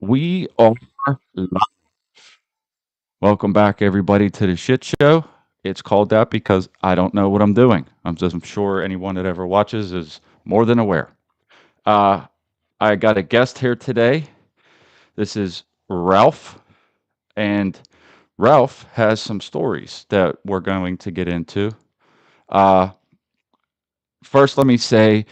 We are live. Welcome back, everybody, to the shit show. It's called that because I don't know what I'm doing. I'm sure anyone that ever watches is more than aware. Uh, I got a guest here today. This is Ralph, and Ralph has some stories that we're going to get into. Uh, First, let me say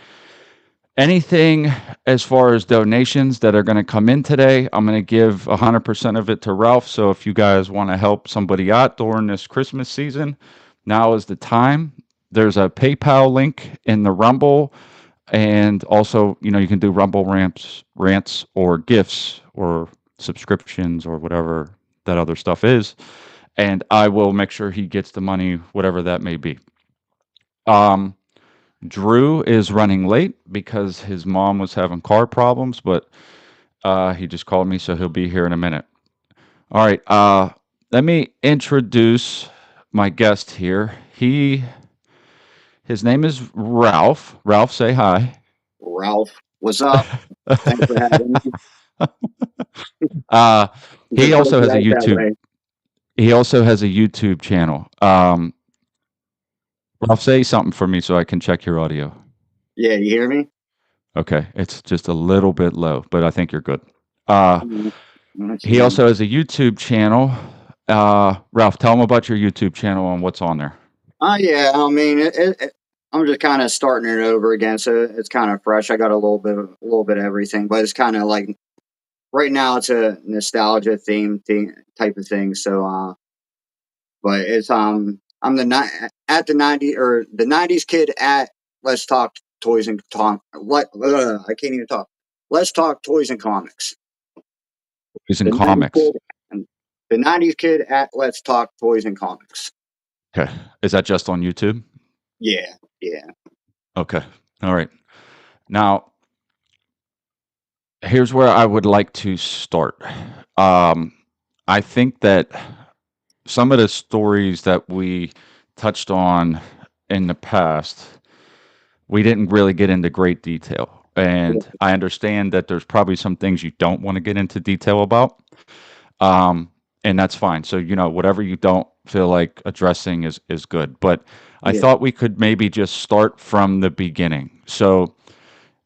anything as far as donations that are going to come in today, I'm going to give 100% of it to Ralph. So if you guys want to help somebody out during this Christmas season, now is the time. There's a PayPal link in the Rumble, and also, you can do Rumble rants, or gifts, or subscriptions, or whatever that other stuff is. And I will make sure he gets the money, whatever that may be. Um, Drew is running late because his mom was having car problems, but he just called me, so he'll be here in a minute. All right. Let me introduce my guest here. His name is Ralph. Ralph, say hi. Ralph, what's up? Thanks for having me. uh, he Just also working has a out that YouTube. way. He also has a YouTube channel. Ralph, say something for me so I can check your audio. Yeah, you hear me? Okay, it's just a little bit low, but I think you're good. Uh, Mhm. Let's He see. also has a YouTube channel. Ralph, tell him about your YouTube channel and what's on there. Yeah. I mean, I'm just kind of starting it over again, so it's kind of fresh. I got a little bit of everything, but it's kind of like right now it's a nostalgia theme type of thing. But it's I'm at the '90s kid at Let's Talk Toys and Tom. What I can't even talk. Let's Talk Toys and Comics. He's in The '90s comics. kid, and the '90s kid at Let's Talk Toys and Comics. Okay. Is that just on YouTube? Yeah, yeah. Okay. All right. Now, here's where I would like to start. Um, I think that some of the stories that we touched on in the past, we didn't really get into great detail. And I understand that there's probably some things you don't want to get into detail about. Um, and that's fine. So, whatever you don't feel like addressing is good. But I Yeah. thought we could maybe just start from the beginning. So,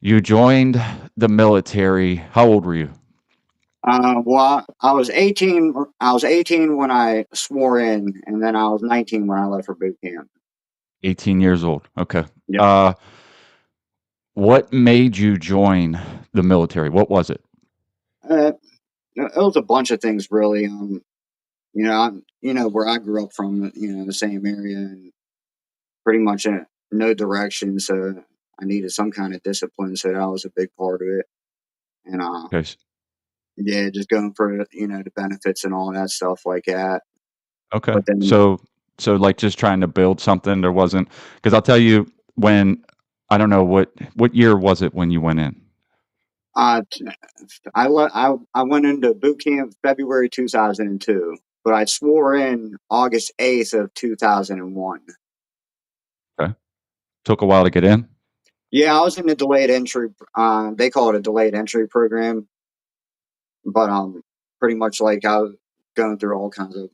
you joined the military. How old were you? Well, I was 18. I was 18 when I swore in, and then I was 19 when I left for boot camp. 18 years old. Okay. Yep. Uh, what made you join the military? What was it? Uh, it was a bunch of things, really. Where I grew up from, the same area, and pretty much no direction. So I needed some kind of discipline. So that was a big part of it. And Okay. yeah, just going for the benefits and all that stuff like that. Okay. But then So like just trying to build something. There wasn't, because I'll tell you, when I don't know what year was it when you went in. uh, I went into boot camp February 2002, but I swore in August 8th of 2001. Okay. Took a while to get in. Yeah, I was in the delayed entry. They call it a delayed entry program, but pretty much like I was going through all kinds of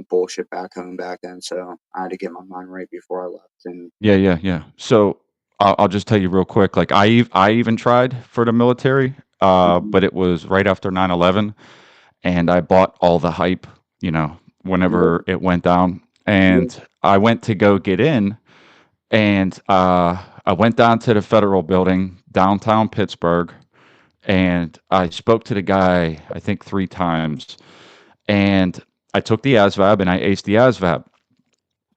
bullshit back home back then, so I had to get my mind right before I left. And Yeah, yeah, yeah. So I'll just tell you real quick. Like I even tried for the military, Mhm. but it was right after 9/11, and I bought all the hype. You know, Yeah, whenever it went down, yeah, and I went to go get in, and I went down to the federal building downtown Pittsburgh, and I spoke to the guy I think 3 times, and I took the ASVAB and I aced the ASVAB.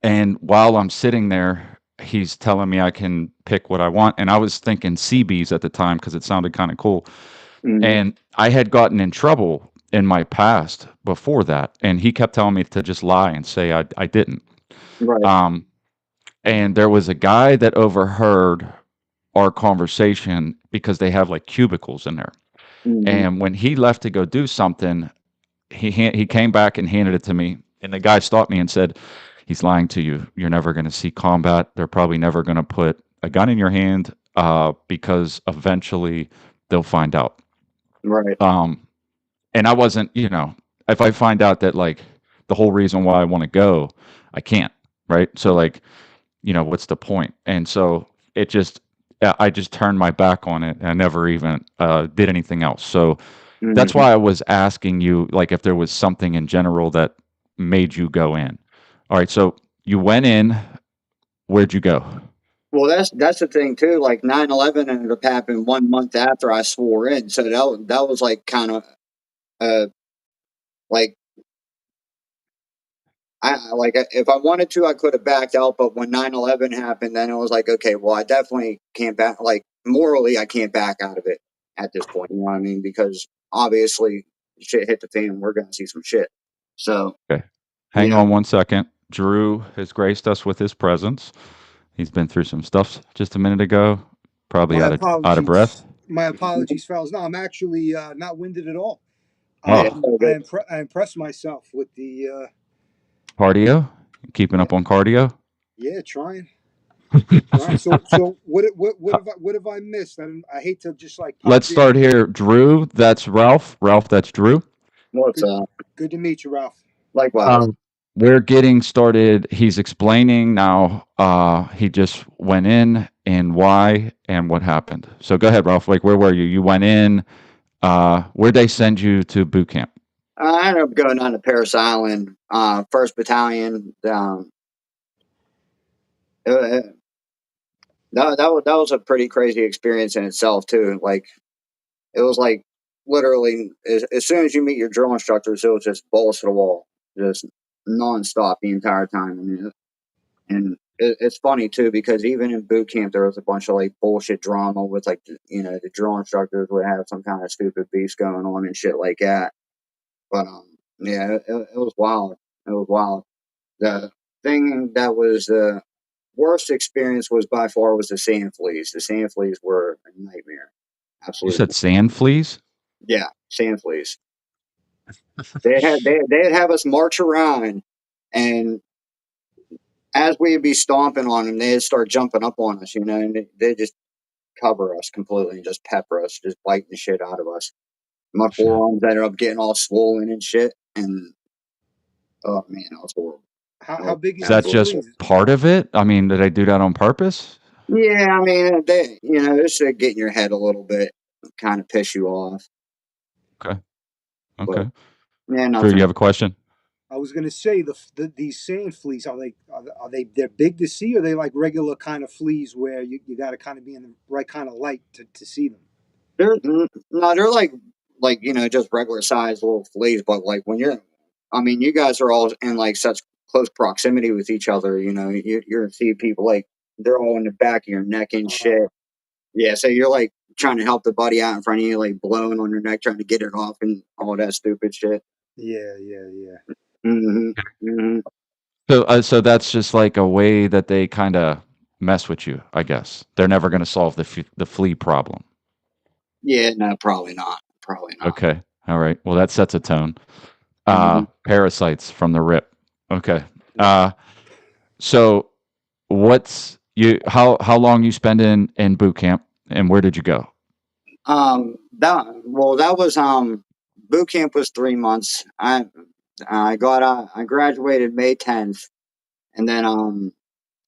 And while I'm sitting there, he's telling me I can pick what I want. And I was thinking CBs at the time because it sounded kind of cool. mhm, And I had gotten in trouble in my past before that. And he kept telling me to just lie and say I didn't. right, Um, and there was a guy that overheard our conversation because they have like cubicles in there. mhm, And when he left to go do something, he came back and handed it to me. And the guy stopped me and said, "He's lying to you. You're never going to see combat. They're probably never going to put a gun in your hand because eventually they'll find out." right, Um, and I wasn't, if I find out that like the whole reason why I want to go, I can't, right? So like, what's the point? And so it just, I just turned my back on it and I never even did anything else. So that's Mhm. why I was asking you, like, if there was something in general that made you go in. All right, so you went in. Where'd you go? Well, that's the thing too. Like 9/11 ended up happening 1 month after I swore in, so that was like kind of uh like I like if I wanted to, I could have backed out. But when 9/11 happened, then it was like, okay, well, I definitely can't back. Like morally, I can't back out of it at this point. You know what I mean? Because obviously, shit hit the fan. We're gonna see some shit. So Okay, you hang know, on one second. Drew has graced us with his presence. He's been through some stuff just a minute ago. Probably My out of breath. apologies. My apologies, fellas. No, I'm actually not winded at all. yeah, I Oh, it's so good. I impressed myself with the cardio. Keeping yeah, up on cardio. yeah, trying. So what have I missed? I hate to just like pop Let's in. start here. Drew, that's Ralph. Ralph, that's Drew. What's Good good to meet you, Ralph. likewise. Um, we're getting started. He's explaining now. He just went in and why and what happened. So go ahead, Ralph. Like, where were you? You went in. Where'd they send you to boot camp? I ended up going on to Paris Island, First Battalion. It, that was a pretty crazy experience in itself too. Like it was like literally as soon as you meet your drill instructors, it was just balls to the wall, just nonstop the entire time. And it's funny too because even in boot camp there was a bunch of like bullshit drama with like the drill instructors would have some kind of stupid beefs going on and shit like that. But yeah, it was wild. It was wild. The thing that was the worst experience was by far was the sand fleas. The sand fleas were a nightmare. You Absolute said sand fleas. yeah, sand fleas. They'd have us march around, and as we'd be stomping on them, they'd start jumping up on us, and they just cover us completely and just pepper us, just biting the shit out of us. My Shit. forearms ended up getting all swollen and shit, and oh man, that was horrible. That How was big Is is the that absolutely just fleas? horrible. part of it? I mean, did I do that on purpose? Yeah, I mean, this should get in your head a little bit, kind of piss you off, Okay. but Okay. yeah, Drew, you nothing. have a question? I was gonna say these sand fleas are they they're big to see, or are they like regular kind of fleas where you got to kind of be in the right kind of light to see them? No, they're like just regular sized little fleas, but like when I mean, you guys are all in like such close proximity with each other. You're gonna see people like they're all in the back of your neck and shit. Uh, Yeah, so you're like trying to help the buddy out in front of you, like blowing on your neck, trying to get it off, and all that stupid shit. yeah. Hmm. Hmm. So that's just like a way that they kind of mess with you, I guess. They're never going to solve the flea problem. Yeah, no, probably not. Probably not. Okay. All right. Well, that sets a tone. Hmm. Parasites from the rip. Okay. Wow. Uh, so how long you spend in boot camp and where did you go? That was boot camp was 3 months. I graduated May 10th, and then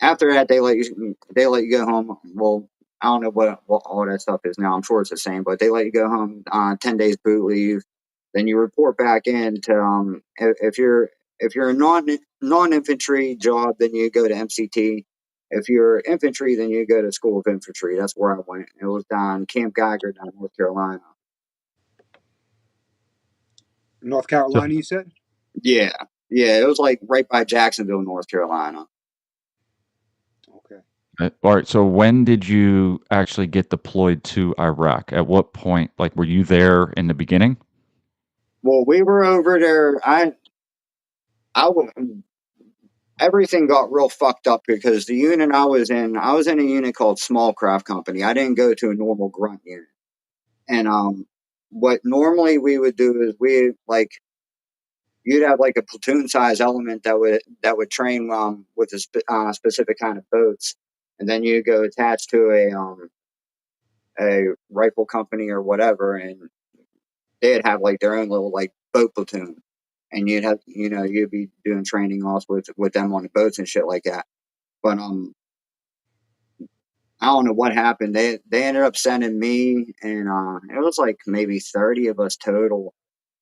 after that they let you go home. Well, I don't know what all that stuff is now. I'm sure it's the same, but they let you go home 10 days boot leave. Then you report back in to if you're a non infantry job, then you go to MCT. If you're infantry, then you go to School of Infantry. That's where I went. It was down Camp Geiger, down North Carolina. North So, Carolina, you said? Yeah, yeah, it was like right by Jacksonville, North Carolina. Okay. all right. So when did you actually get deployed to Iraq? At what point? Like, were you there in the beginning? Well, we were over there. I everything got real fucked up because the unit I was in a unit called Small Craft Company. I didn't go to a normal grunt unit. And what normally we would do is we like you'd have like a platoon size element that would train with specific kind of boats, and then you go attached to a rifle company or whatever, and they'd have like their own little like boat platoon, and you'd have you'd be doing training off with them on the boats and shit like that. But I don't know what happened. They ended up sending me, and it was like maybe 30 of us total.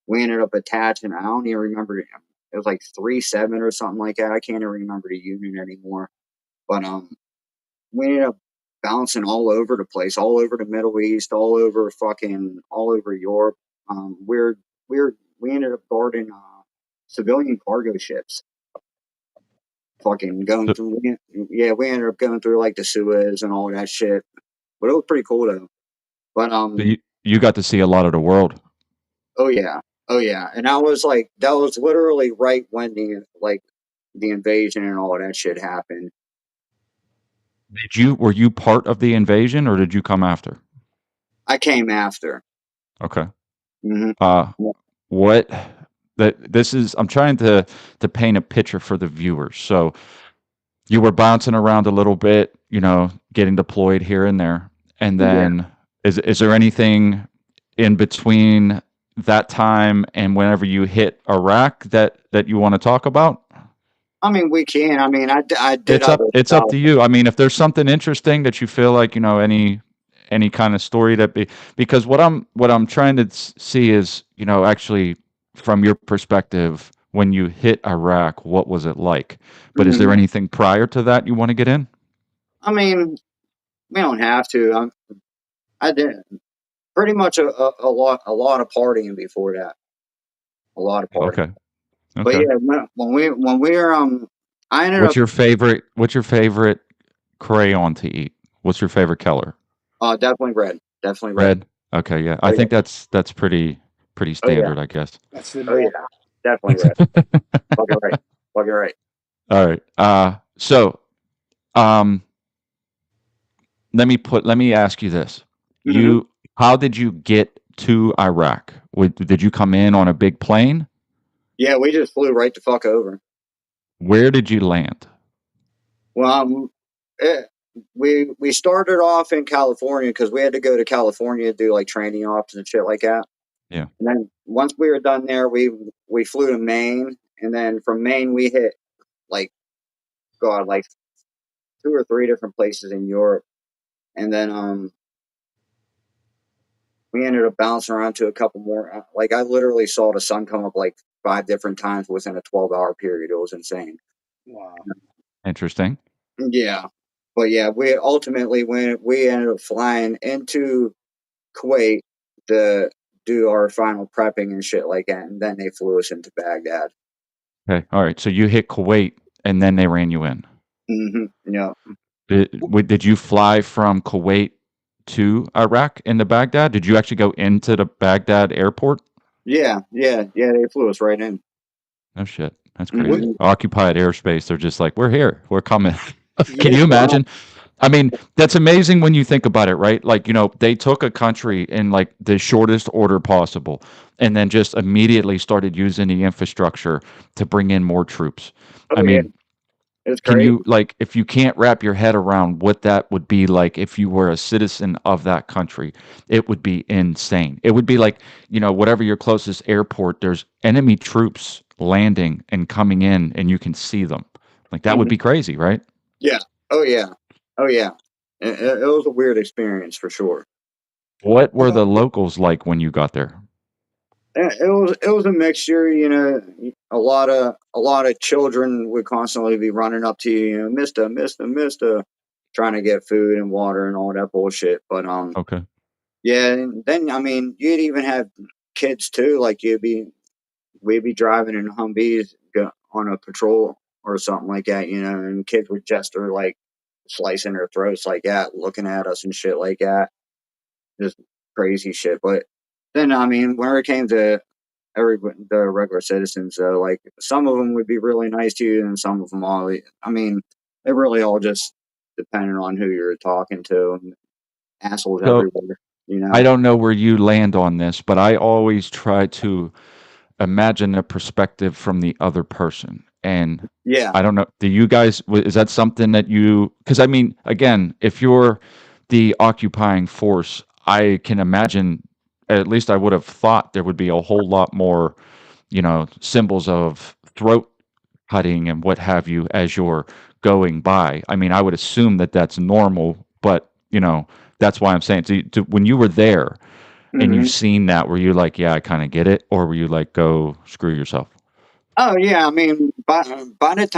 We ended up attaching. I don't even remember. It was like 3-7 or something like that. I can't even remember the union anymore. But we ended up bouncing all over the place, all over the Middle East, all over Europe. We ended up guarding civilian cargo ships. Fucking going So, through, yeah, we ended up going through like the Suez and all that shit. But it was pretty cool though. But so you got to see a lot of the world. oh yeah, oh yeah, and that was literally right when the invasion and all that shit happened. Were you part of the invasion or did you come after? I came after. Okay. Hmm. Uh, what that this is I'm trying to paint a picture for the viewers. So you were bouncing around a little bit, getting deployed here and there. And Yeah, then is there anything in between that time and whenever you hit Iraq that you want to talk about? I mean we can. I mean I did other It's up stuff. to you. I mean, if there's something interesting that you feel like, any kind of story because what I'm trying to see is, actually from your perspective when you hit Iraq, what was it like? But is there Mhm. anything prior to that you want to get in? I mean we don't have to. I did pretty much a lot of partying before that. A lot of partying. Okay. But Okay. yeah, when we were I ended up What's your favorite crayon to eat? What's your favorite color? definitely red. Definitely red. Red? Okay, yeah. Oh I yeah. think that's pretty Oh yeah. standard, I guess. That's the Oh yeah. norm. Definitely red. Fucking right. Fucking right. All right. So um let me ask you this. Hmm. How did you get to Iraq? Did you come in on a big plane? Yeah, we just flew right the fuck over. Where did you land? Well, eh, we started off in California because we had to go to California to do like training ops and shit like that. Yeah. And then once we were done there, we flew to Maine, and then from Maine we hit like God, like 2 or 3 different places in Europe, and then we ended up bouncing around to a couple more. Like I literally saw the sun come up like 5 different times within a 12-hour period. It was insane. Wow. Interesting. Yeah, but yeah, we ultimately when we ended up flying into Kuwait to do our final prepping and shit like that, and then they flew us into Baghdad. Okay. All right. So you hit Kuwait and then they ran you in. Yeah, Did you fly from Kuwait to Iraq into Baghdad? Did you actually go into the Baghdad airport? yeah. They flew us right in. No shit. That's What? crazy. Occupied airspace. They're just like, we're here. We're coming. Can Yeah. you Well, imagine? I mean, that's amazing when you think about it, right? Like, they took a country in like the shortest order possible and then just immediately started using the infrastructure to bring in more troops. oh I yeah, mean, it's can crazy. you, like, if you can't wrap your head around what that would be like if you were a citizen of that country, it would be insane. It would be like, whatever your closest airport, there's enemy troops landing and coming in and you can see them. Like, that would Mhm. be crazy, right? Yeah, oh yeah, oh yeah. It was a weird experience for sure. What were Uh, the locals like when you got there? It was a mixture, a lot of children would constantly be running up to you, Mister, Mister, Mister, trying to get food and water and all that bullshit. But Okay. yeah, and then I mean, you'd even have kids too. Like we'd be driving in Humvees on a patrol or something like that, and kids would gesture like slicing their throats like that, looking at us and shit like that, just crazy shit. But then I mean, when it came to the regular citizens, though, like some of them would be really nice to you, and some of them all. I mean, it really all just depended on who you're talking to. And assholes So everywhere, I don't know where you land on this, but I always try to imagine a perspective from the other person. And Yeah. I don't know, do you guys, is that something that because I mean, again, if you're the occupying force, I can imagine at least I would have thought there would be a whole lot more, symbols of throat cutting and what have you as you're going by. I mean, I would assume that that's normal, but that's why I'm saying when you were there and you've Hmm. seen that, were you like, yeah, I kind of get it, or were you like, go screw yourself? Oh yeah, I mean, by the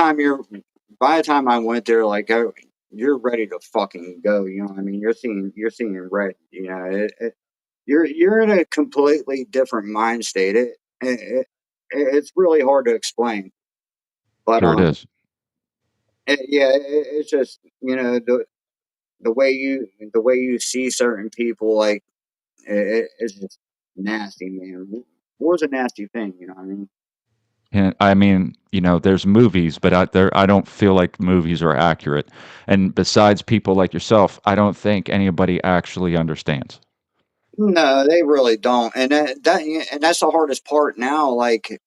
time I went there, like you're ready to fucking go. You know what I mean? You're seeing red. You're in a completely different mind state. It's really hard to explain, but Sure, it is. yeah, it's just the way you see certain people, like it's just nasty, man. War's a nasty thing, you know what I mean? And I mean, there's movies, but I don't feel like movies are accurate. And besides people like yourself, I don't think anybody actually understands. No, they really don't, and that's the hardest part now. Like,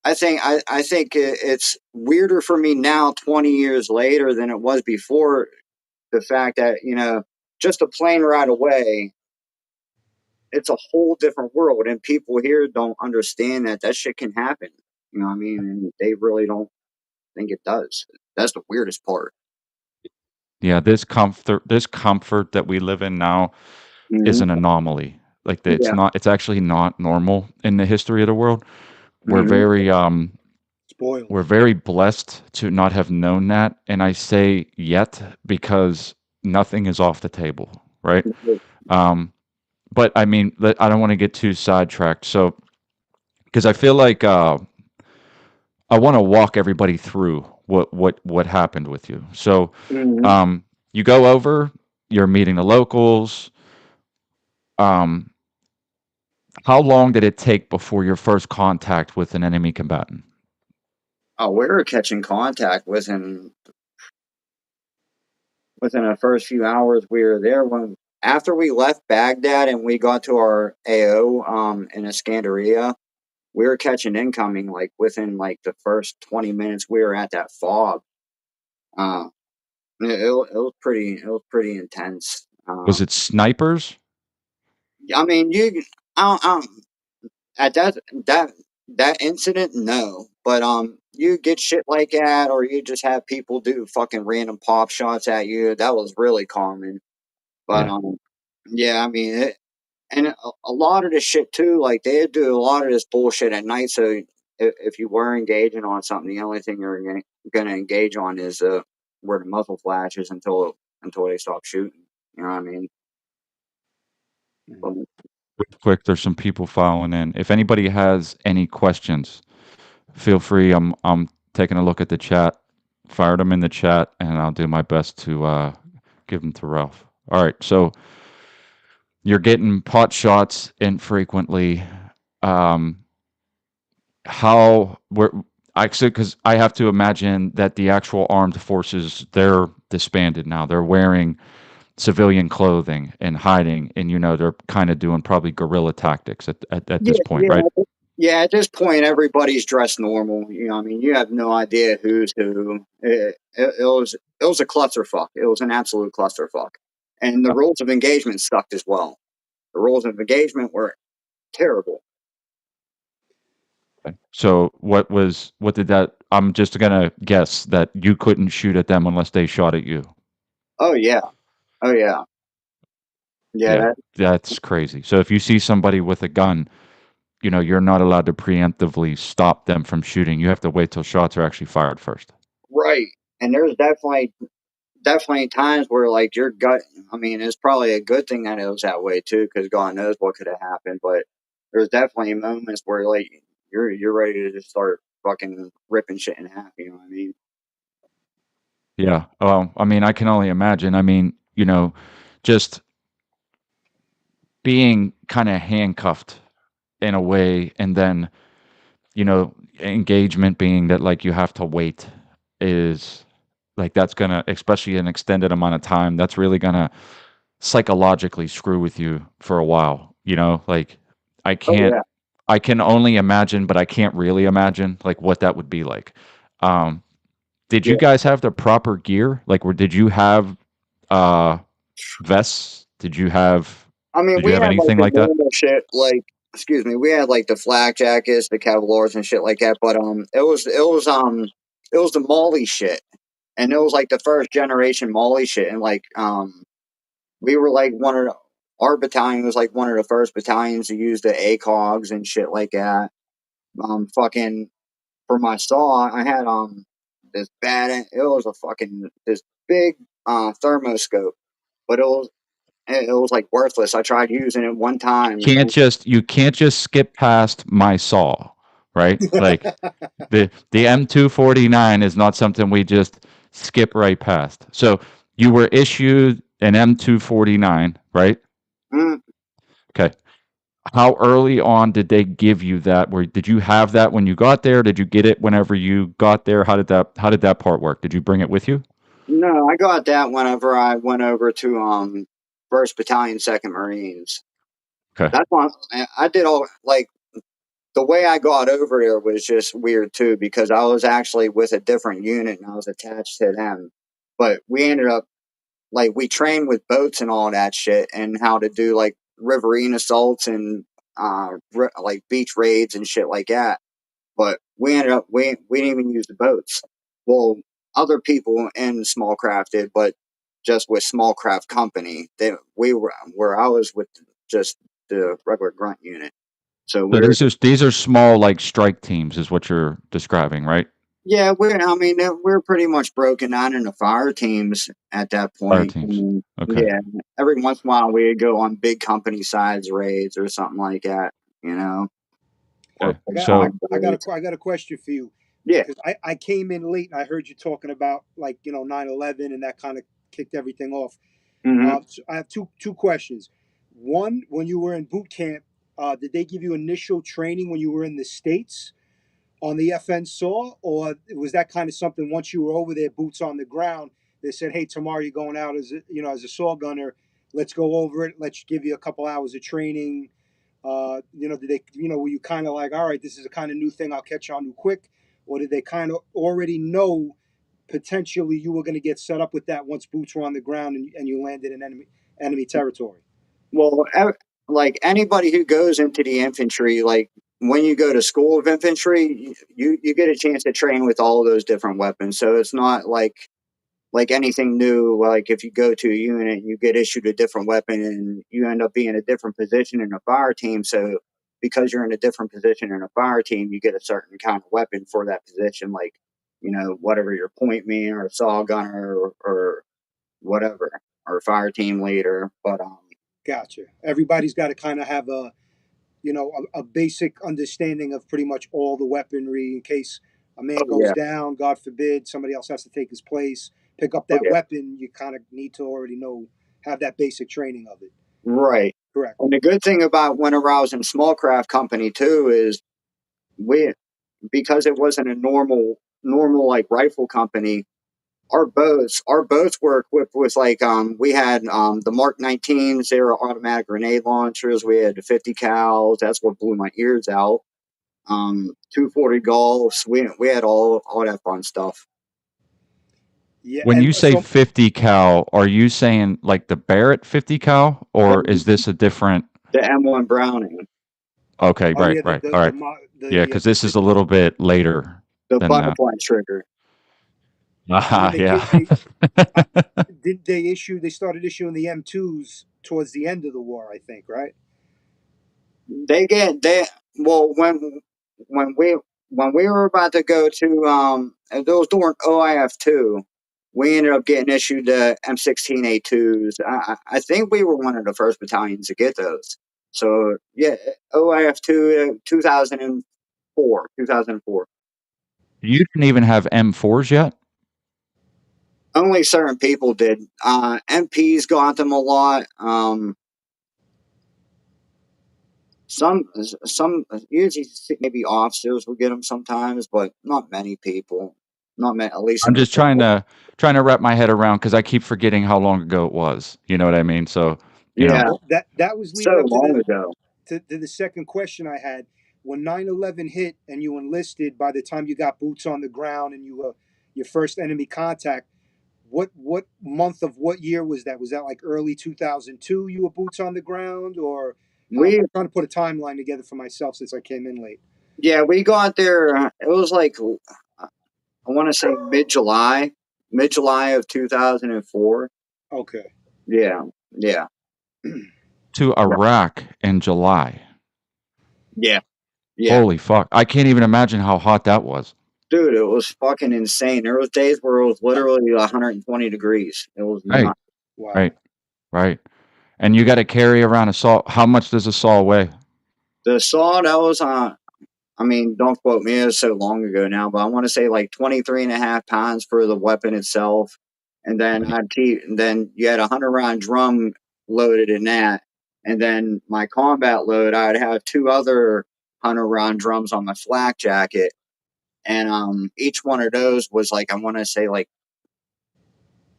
I think it's weirder for me now, 20 years later, than it was before. The fact that just a plane ride away, it's a whole different world, and people here don't understand that that shit can happen. You know what I mean? And they really don't think it does. That's the weirdest part. Yeah, this comfort that we live in now is an Hmm. anomaly. Like it's Yeah. not it's actually not normal in the history of the world. We're Hmm. very we're Spoiled. very blessed to not have known that, and I say yet because nothing is off the table, right? Um but I mean, I don't want to get too sidetracked. So, because I feel like I want to walk everybody through what happened with you. So, Hmm. um, you go over, you're meeting the locals. Um, how long did it take before your first contact with an enemy combatant? Oh, we were catching contact within the first few hours we were there. When after we left Baghdad and we got to our AO in Iskandaria, we were catching incoming like within like the first 20 minutes we were at that fob. Uh, it was pretty intense. Was it snipers? I mean, I don't, at that that incident, no, but you get shit like that, or you just have people do fucking random pop shots at you. That was really common, but Yeah, yeah, I mean, and a lot of this shit too. Like they do a lot of this bullshit at night. So if you were engaging on something, the only thing you're gonna engage on is where the muzzle flashes until they stop shooting. You know what I mean? But, Mhm. real quick. There's some people following in. If anybody has any questions, feel free. I'm taking a look at the chat. Fire them in the chat, and I'll do my best to give them to Ralph. All right, so you're getting pot shots infrequently. Um, how where actually, because I have to imagine that the actual armed forces, they're disbanded now. They're wearing civilian clothing and hiding, and they're kind of doing probably guerrilla tactics at yeah, this point, yeah, right? yeah. At this point, everybody's dressed normal. You know, what I mean, you have no idea who's who. It was a clusterfuck. It was an absolute clusterfuck, and the rules of engagement sucked as well. The rules of engagement were terrible. Okay. So what did that? I'm just gonna guess that you couldn't shoot at them unless they shot at you. Oh yeah, oh yeah, yeah. Yeah, that's crazy. So if you see somebody with a gun, you're not allowed to preemptively stop them from shooting. You have to wait till shots are actually fired first. Right. And there's definitely times where like your gut. I mean, it's probably a good thing that it was that way too, because God knows what could have happened. But there's definitely moments where like you're ready to just start fucking ripping shit in half. You know what I mean? Yeah. Well, I mean, I can only imagine. I mean, just being kind of handcuffed in a way, and then, engagement being that like you have to wait is like that's gonna, especially an extended amount of time, that's really gonna psychologically screw with you for a while. Like I Oh can't, yeah. I can only imagine, but I can't really imagine like what that would be like. Um, did you Yeah. guys have the proper gear? Like, did you have uh vests? Did you have? I mean, Did you we have had like anything the like that? normal shit, like excuse me, we had like the flak jackets, the Cavaliers and shit like that. But it was the Molly shit, and it was like the first generation Molly shit, and like we were like our battalion was like one of the first battalions to use the ACOGs and shit like that. Fucking for my saw, I had this bad. It was a fucking this big thermoscope, but it was like worthless. I tried using it one time. You can't just skip past my saw, right? Like the M249 is not something we just skip right past. So you were issued an M249, right? Mm, Okay. How early on did they give you that? Where did you have that when you got there? Did you get it whenever you got there? How did that part work? Did you bring it with you? no, I got that whenever I went over to First Battalion, Second Marines. Okay. That's why I did all like the way I got over there was just weird too because I was actually with a different unit and I was attached to them. But we ended up like we trained with boats and all that shit and how to do like riverine assaults and like beach raids and shit like that. But we ended up we didn't even use the boats. Well, other people in small craft did, but just with small craft company, we were where I was with just the regular grunt unit. So So we're these are small like strike teams is what you're describing, right? yeah, we're pretty much broken down into fire teams at that Fire point. I teams. mean, Okay. yeah, every once in a while we'd go on big company size raids or something like that, you know, or Okay. I got I, So battalion I got raids. a I got a question for you Yeah. because I came in late and I heard you talking about like 9/11 and that kind of kicked everything off. Hmm. So I have two questions. One, when you were in boot camp, did they give you initial training when you were in the States on the FN saw, or was that kind of something once you were over there, boots on the ground? They said, "Hey, tomorrow you're going out as as a saw gunner. Let's go over it. Let's give you a couple hours of training." Did they, were you kind of like, all right, this is a kind of new thing, I'll catch on to quick, or did they kind of already know potentially you were going to get set up with that once boots were on the ground and you landed in enemy territory? Well, like anybody who goes into the infantry, like when you go to school of infantry, you get a chance to train with all of those different weapons. So it's not like anything new. Like if you go to a unit, you get issued a different weapon, and you end up being in a different position in a fire team. So because you're in a different position in a fire team, you get a certain kind of weapon for that position, like whatever your point man or saw gunner or whatever or fire team leader. But Gotcha. Everybody's got to kind of have a basic understanding of pretty much all the weaponry in case a man oh goes yeah, down, God forbid, somebody else has to take his place, pick up oh that yeah. weapon. You kind of need to already have that basic training of it. Right. Correct. And the good thing about whenever I was in small craft company too is we because it wasn't a normal like rifle company, our boats were equipped with like we had the Mark 19s, they were automatic grenade launchers, we had the 50 cals, that's what blew my ears out. 240 Golfs, we had all that fun stuff. Yeah, when and you say so 50 cal, are you saying like the Barrett 50 cal or is this a different? The M1 Browning, Okay, oh right, yeah, right. All right. Yeah, cuz this the is a little bit later the than that. butterfly trigger. I mean Ah, yeah. they I, did they started issuing the M2s towards the end of the war, I think, right? They well when we were about to go to and those during OIF 2, we ended up getting issued the M16A2s. I think we were one of the first battalions to get those. So yeah, OIF 2 2004. You didn't even have M4s yet? Only certain people did. MPs got them a lot. Some usually maybe officers will get them sometimes, but not many people. Not many, at least I'm in the just trying to wrap my head around cuz I keep forgetting how long ago it was. You know what I mean? So, you know, yeah, Well, that was so leading up to long ago. the second question I had. When 9/11 hit and you enlisted, by the time you got boots on the ground and you were your first enemy contact, what month of what year was that? Was that like early 2002? You were boots on the ground, or We I'm trying to put a timeline together for myself since I came in late. Yeah, we got there. It was like I want to say mid July of 2004. Okay. Yeah, yeah, To yeah, Iraq in July. yeah, yeah. Holy fuck! I can't even imagine how hot that was. Dude, it was fucking insane. There was days where it was literally 120 degrees. It was Right, not Wow. right, right. And you got to carry around a saw. How much does a saw weigh? the saw that was on. I mean, don't quote me. It was so long ago now, but I want to say like 23.5 pounds for the weapon itself, and then Right. then you had a 100 round drum loaded in that, and then my combat load, I'd have two other 100 round drums on my flak jacket, and each one of those was like I want to say like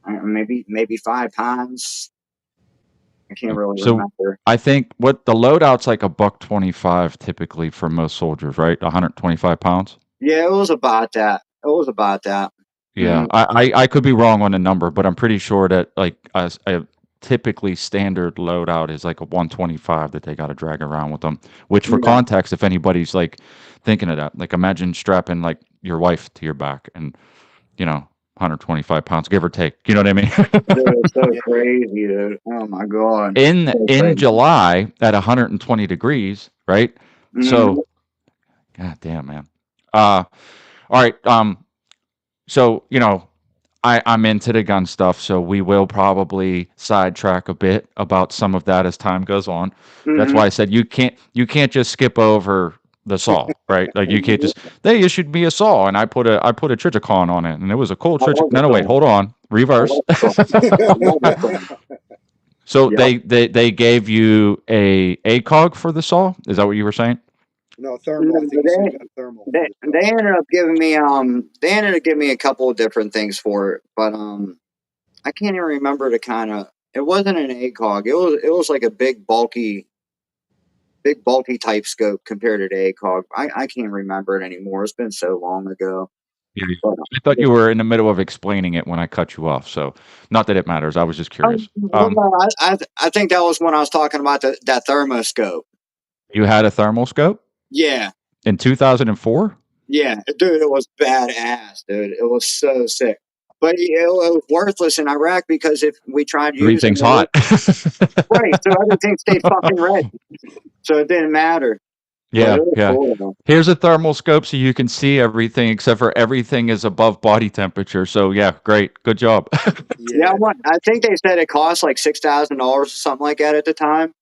maybe 5 pounds. I can't really So remember. I think what the loadout's like a buck 25 typically for most soldiers, right? 125 pounds. Yeah, it was about that. It was about that. Yeah, Mm, I could be wrong on the number, but I'm pretty sure that like a typically standard loadout is like a 125 that they got to drag around with them. Which, for yeah, context, if anybody's like thinking of that, like imagine strapping like your wife to your back and 125 pounds, give or take. You know what I mean? dude, it's so Yeah. crazy, dude. Oh my god, in so in crazy. July at 120 degrees, right? Mhm. So, god damn, man. Uh, all right. So I'm into the gun stuff, so we will probably sidetrack a bit about some of that as time goes on. That's Mhm. why I said you can't just skip over the saw, right? Like you can't just they issued me a saw and I put a Triticon on it and it was a cool I Tritic. love the No, wait, song. hold on, I reverse. love the song. I love the song. So Yep. they gave you a ACOG for the saw. Is that what you were saying? No, thermal. No, I think you said you got a thermal for they the they saw. ended up giving me a couple of different things for it, but I can't even remember the kind of. It wasn't an ACOG. It was like a big bulky type scope compared to the ACOG. I can't remember it anymore. It's been so long ago. Yeah. But I thought you were in the middle of explaining it when I cut you off. So not that it matters. I was just curious. well, no, I think that was when I was talking about that thermoscope. You had a thermal scope Yeah, in 2004? yeah, dude, it was badass, dude. It was so sick. But it was worthless in Iraq because if we tried using Everything's it, hot. right, so everything stayed fucking red. So it didn't matter. But Yeah, it was yeah. cool though. Here's a thermal scope so you can see everything except for everything is above body temperature. So yeah, great. Good job. Yeah, Yeah. I think they said it cost like $6,000 or something like that at the time.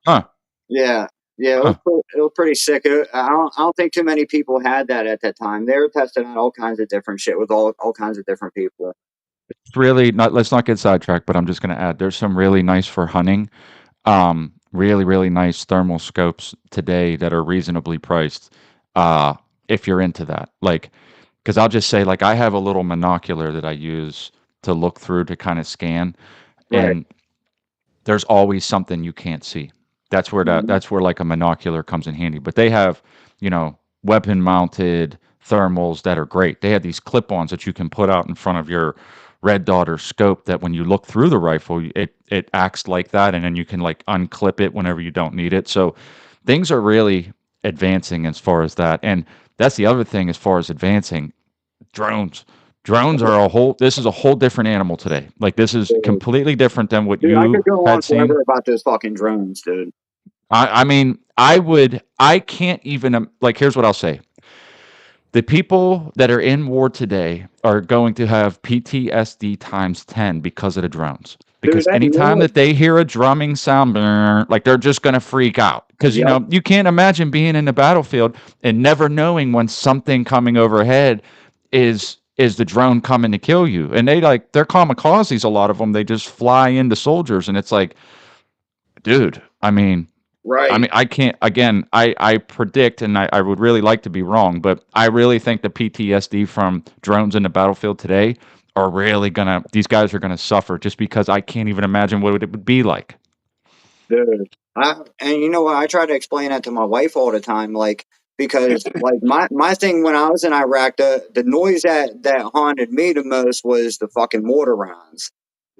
Huh. Yeah, yeah, Huh. it was pretty sick. I don't think too many people had that at that time. They were testing out all kinds of different shit with all kinds of different people. It's really not let's not get sidetracked, but I'm just gonna add there's some really nice for hunting. Really, really nice thermal scopes today that are reasonably priced. Uh, if you're into that. Like, because I'll just say, like, I have a little monocular that I use to look through to kind of scan, Right. and there's always something you can't see. Mhm. That's where like a monocular comes in handy. But they have, weapon mounted thermals that are great. They have these clip-ons that you can put out in front of your red dot or scope that when you look through the rifle, it acts like that, and then you can like unclip it whenever you don't need it. So things are really advancing as far as that. And that's the other thing as far as advancing. Drones. Drones are this is a whole different animal today. Like this is completely different than what Dude, I you could go on had seen. forever about those fucking drones, dude. I mean, I can't even, like, here's what I'll say. The people that are in war today are going to have PTSD times 10 because of the drones. Dude, Because they anytime know it. that they hear a drumming sound, like they're just going to freak out. Because, Yep. you can't imagine being in the battlefield and never knowing when something coming overhead is the drone coming to kill you. And they're kamikazes, a lot of them. They just fly into soldiers. And it's like, dude, I Right. mean, I can't. Again, I predict, and I would really like to be wrong, but I really think the PTSD from drones in the battlefield today are really gonna. These guys are gonna suffer just because I can't even imagine what it would be like. Dude. And you know what? I try to explain that to my wife all the time. Like, because like my thing when I was in Iraq, the noise that haunted me the most was the fucking mortar rounds.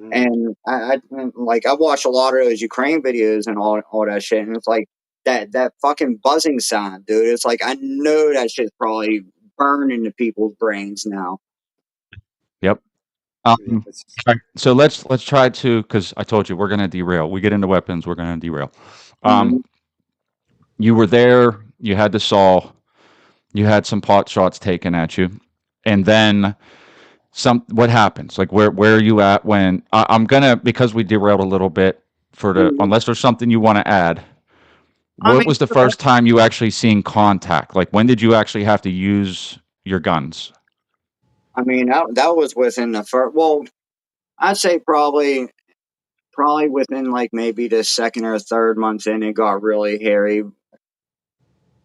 Mm. And I watch a lot of those Ukraine videos and all that shit, and it's like that fucking buzzing sound, dude. It's like I know that shit's probably burned into people's brains now. Yep. Yeah, Alright, so let's try to, because I told you we're gonna derail. We get into weapons, we're gonna derail. Mhm. You were there, you had the saw, you had some pot shots taken at you, and then what happens? Like where are you at when I'm gonna, because we derailed a little bit, for the Mhm. unless there's something you want to add. I What mean, was the first time you actually seen contact? Like when did you actually have to use your guns? that was within the first. Well, I'd say probably within like maybe the second or third month in, it got really hairy.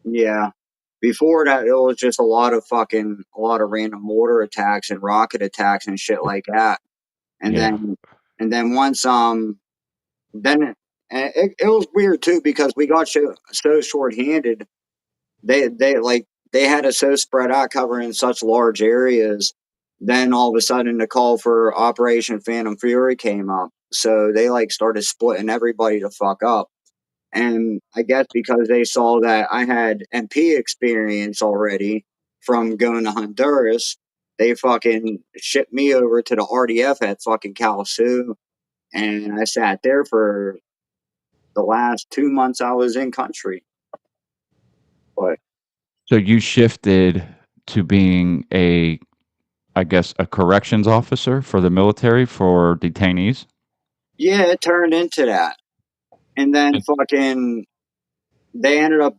Yeah. Before that, it was just a lot of random mortar attacks and rocket attacks and shit like that. And Yeah. then once then it was weird too because we got so short-handed. They had us so spread out, covering such large areas. Then all of a sudden, the call for Operation Phantom Fury came up, so they like started splitting everybody the fuck up. And I guess because they saw that I had MP experience already from going to Honduras, they fucking shipped me over to the RDF at fucking Kalamazoo, and I sat there for the last 2 months I was in country. But So you shifted to being I guess, a corrections officer for the military for detainees? yeah, it turned into that. And then fucking they ended up,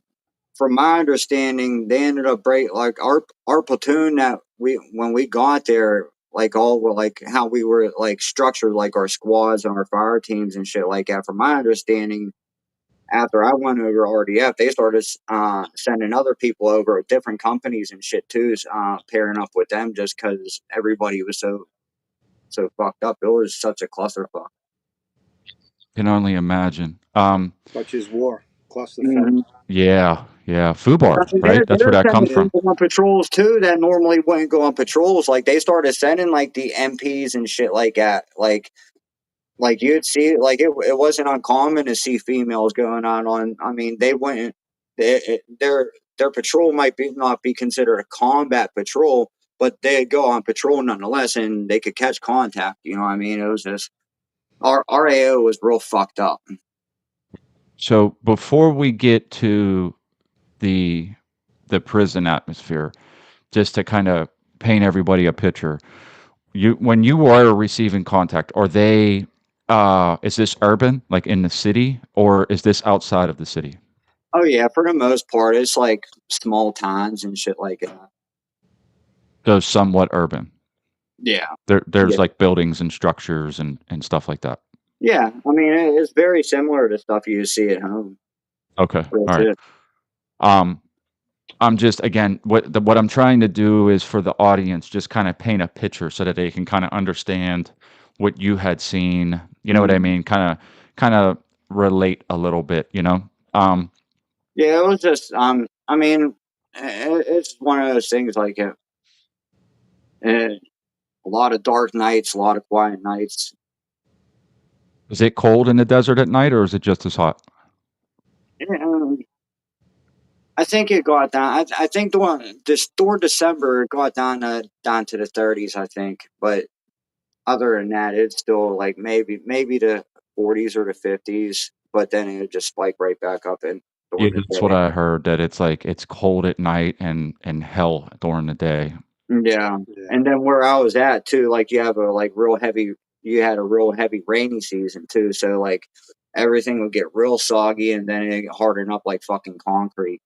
from my understanding, they ended up break like our platoon that we when we got there, like all were like how we were like structured, like our squads and our fire teams and shit like that. From my understanding, after I went over RDF, they started sending other people over at different companies and shit too, pairing up with them just because everybody was so fucked up. It was such a clusterfuck. Can only imagine. such as war, clusterfuck. Mm-hmm. Yeah, yeah, I FUBAR, mean, right? That's where they're that sending comes Yeah. from. people on patrols too that normally wouldn't go on patrols. Like they started sending like the MPs and shit like that. Like you'd see like it wasn't uncommon to see females going on. I mean, they wouldn't. Their patrol might be not be considered a combat patrol, but they'd go on patrol nonetheless, and they could catch contact. You know what I mean? It was just our AO was real fucked up. So before we get to the prison atmosphere, just to kind of paint everybody a picture, you when you are receiving contact, are they is this urban, like in the city, or is this outside of the city? Oh yeah, for the most part, it's like small towns and shit like that. So somewhat urban. Yeah. There's like buildings and structures and stuff like that. Yeah, I mean, it's very similar to stuff you see at home. Okay. All That's right. it. Um, I'm just, again, what I'm trying to do is for the audience just kind of paint a picture so that they can kind of understand what you had seen. You know what I Mhm. mean? Kind of relate a little bit. Yeah, it was just, I mean, it's one of those things like a lot of dark nights, a lot of quiet nights. Is it cold in the desert at night, or is it just as hot? Yeah, I think it got down. I think this toward December it got down to the 30s. I think, but other than that, it's still like maybe the 40s or the 50s. But then it would just spike right back up in Yeah, during the that's what day. I heard. That it's like it's cold at night and hell during the day. Yeah, Yeah. and then where I was at too, like you had a real heavy rainy season too, so like everything would get real soggy and then it harden up like fucking concrete.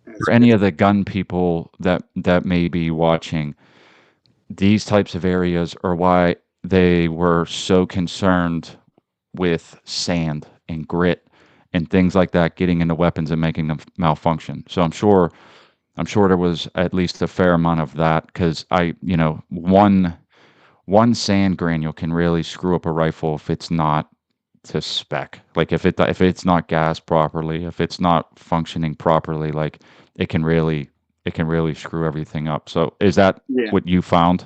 That's For any crazy. of the gun people that may be watching, these types of areas are why they were so concerned with sand and grit and things like that getting into weapons and making them malfunction. So I'm sure there was at least a fair amount of that because one sand granule can really screw up a rifle if it's not to spec. Like if it's not gassed properly, if it's not functioning properly, like it can really it can really screw everything up. So is that Yeah. what you found?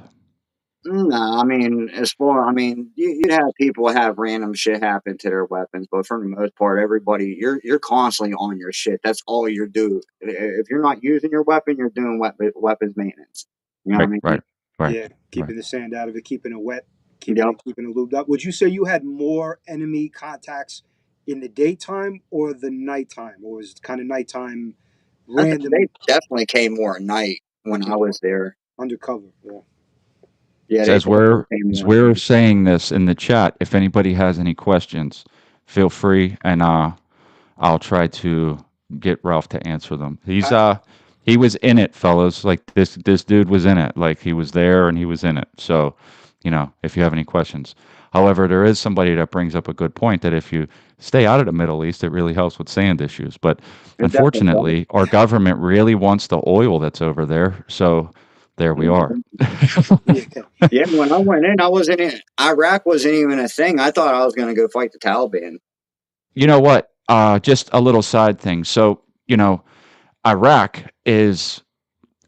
No, I mean, you'd have people have random shit happen to their weapons, but for the most part, everybody, you're constantly on your shit. That's all you do. If you're not using your weapon, you're doing weapons maintenance. You know what Right, I mean? right, right, Yeah, right. keeping the sand out of it, keeping it wet, Yep. keeping it lubed up. Would you say you had more enemy contacts in the daytime or the nighttime, or was it kind of nighttime, They random, definitely came more at night when I was there. undercover? Yeah. Yeah, So they definitely came as more. we're saying this in the chat, if anybody has any questions, feel free, and I'll try to get Ralph to answer them. I, He was in it, fellas. Like this dude was in it. Like he was there and he was in it. So, if you have any questions. However, there is somebody that brings up a good point that if you stay out of the Middle East, it really helps with sand issues. But It definitely does. unfortunately, our government really wants the oil that's over there. So there we are. Mhm. yeah. Yeah, when I went in, I wasn't in. Iraq wasn't even a thing. I thought I was going to go fight the Taliban. You know what? Just a little side thing. So, Iraq is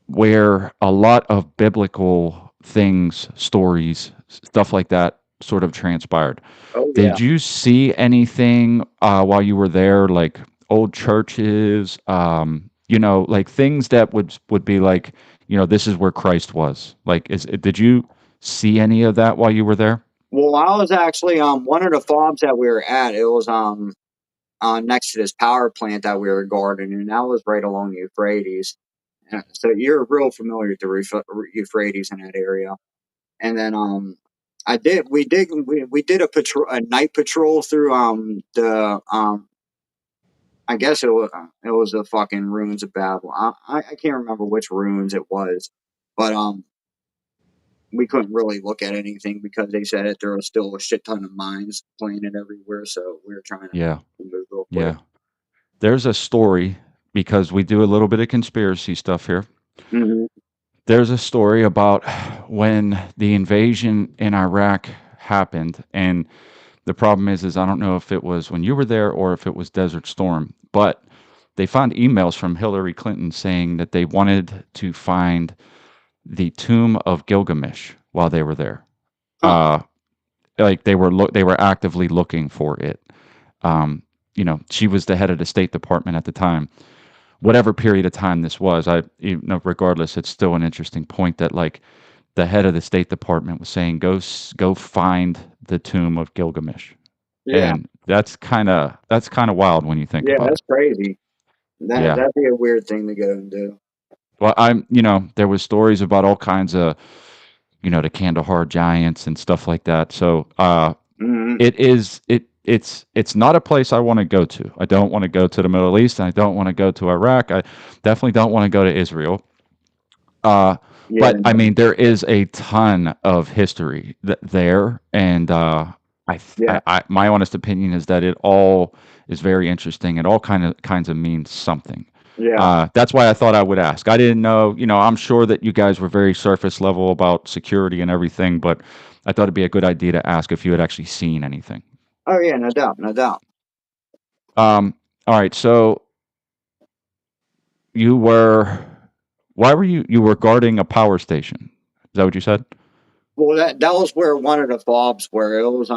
where a lot of biblical things, stories, stuff like that sort of transpired. Oh yeah. Did you see anything while you were there, like old churches, like things that would be like, this is where Christ was? Like, did you see any of that while you were there? Well, I was actually one of the fobs that we were at. It was next to this power plant that we were guarding, and that was right along the Euphrates. So you're real familiar with the Euphrates in that area. And then we did a night patrol through the I guess it was the fucking ruins of Babel. I can't remember which ruins it was, but we couldn't really look at anything because they said that there was still a shit ton of mines planted everywhere. So we were trying to Yeah, move real quick. yeah. There's a story because we do a little bit of conspiracy stuff here. Hmm. There's a story about when the invasion in Iraq happened, and the problem is I don't know if it was when you were there or if it was Desert Storm, but they found emails from Hillary Clinton saying that they wanted to find the tomb of Gilgamesh while they were there. Huh. Uh, like they were actively looking for it. She was the head of the State Department at the time. Whatever period of time this was, regardless, it's still an interesting point that like the head of the State Department was saying, go find the tomb of Gilgamesh, Yeah. and that's kind of wild when you think Yeah. about it. That's crazy. Yeah. That'd be a weird thing to go and do. Well, there was stories about all kinds of, the Kandahar giants and stuff like that. So, Hmm. it's not a place I want to go to. I don't want to go to the Middle East, and I don't want to go to Iraq. I definitely don't want to go to Israel. Uh, Yeah. but I mean, there is a ton of history there, and Yeah. my honest opinion is that it all is very interesting. It all kinds of means something. Yeah. That's why I thought I would ask. I didn't know, I'm sure that you guys were very surface level about security and everything, but I thought it'd be a good idea to ask if you had actually seen anything. Oh yeah. No doubt. No doubt. All right, so you were, why were you were guarding a power station? Is that what you said? Well, that was where one of the fobs were. It was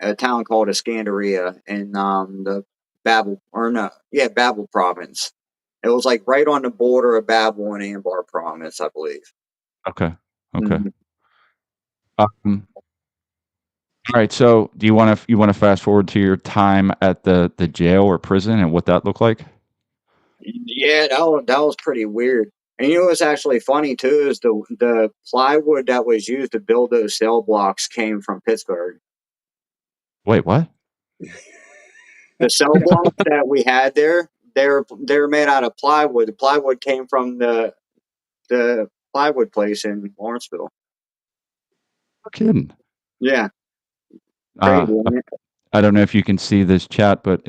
a town called Iskandaria in the Babel or no, yeah, Babel province. It was like right on the border of Babel and Anbar province, I believe. Okay. Okay. Mhm. Um, all right. So, do you want to fast forward to your time at the jail or prison and what that looked like? Yeah, that was pretty weird. And you know what's actually funny too is the plywood that was used to build those cell blocks came from Pittsburgh. Wait, what? The cell blocks that we had there, they're made out of plywood. The plywood came from the plywood place in Lawrenceville. No kidding. Yeah, crazy. Uh, Isn't it? I don't know if you can see this chat, but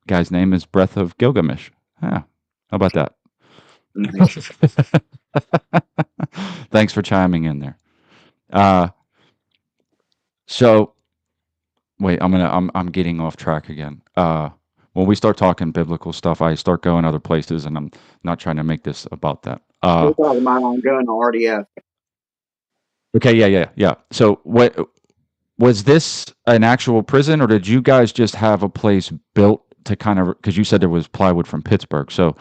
guy's name is Breath of Gilgamesh. Yeah. How about that? Nice. Thanks for chiming in there. Uh, so wait, I'm getting off track again. When we start talking biblical stuff, I start going other places, and I'm not trying to make this about that. We're talking about on gun RDF. Okay, yeah. So, what was this an actual prison, or did you guys just have a place built to kind of? Because you said there was plywood from Pittsburgh, so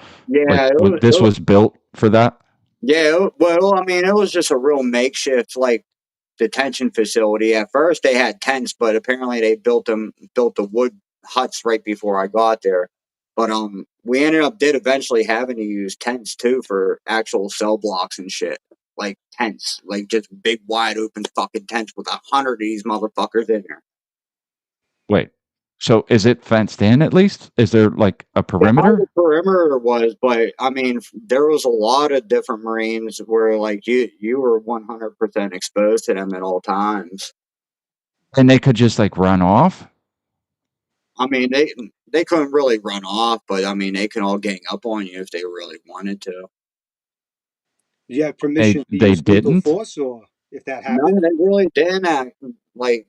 like Yeah, this was built for that. well, I mean, it was just a real makeshift like detention facility. At first, they had tents, but apparently they built the wood huts right before I got there. But we ended up did eventually having to use tents too for actual cell blocks and shit, like tents, like just big wide open fucking tents with 100 of these motherfuckers in there. Wait, so is it fenced in at least? Is there like a How the perimeter? perimeter was, but I mean, there was a lot of different Marines where like you were 100% exposed to them at all times. And they could just like run off? I mean, they couldn't really run off, but I mean, they can all gang up on you if they really wanted to. Did you have They permission to they use lethal didn't? force, or if that No, happened? they really didn't act like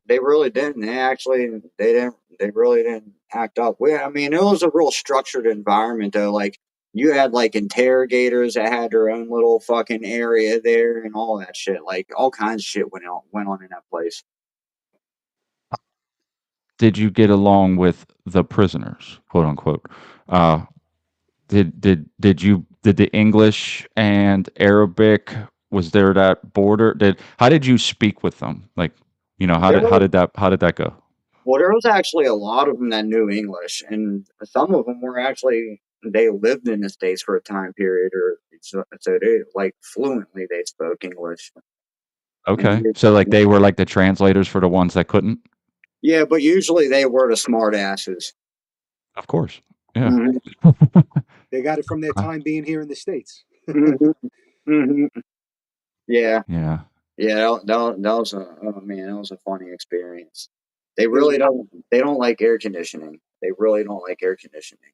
they really didn't. They didn't they really didn't act up. I mean, it was a real structured environment though. Like you had like interrogators that had their own little fucking area there and all that shit. Like all kinds of shit went on in that place. Did you get along with the prisoners, quote unquote? Uh, did the English and Arabic, was there that border? Did How did you speak with them? Like, There was how did that go? Well, there was actually a lot of them that knew English, and some of them were actually they lived in the states for a time period, or so they like fluently they spoke English. And Okay, so like they were like the translators for the ones that couldn't. yeah, but usually they were the smart asses. Of course, yeah. Hmm. They got it from their Uh, time being here in the States. Hmm. Hmm. Yeah, yeah. yeah, that was a oh man, that was a funny experience. There's They don't like air conditioning. They really don't like air conditioning.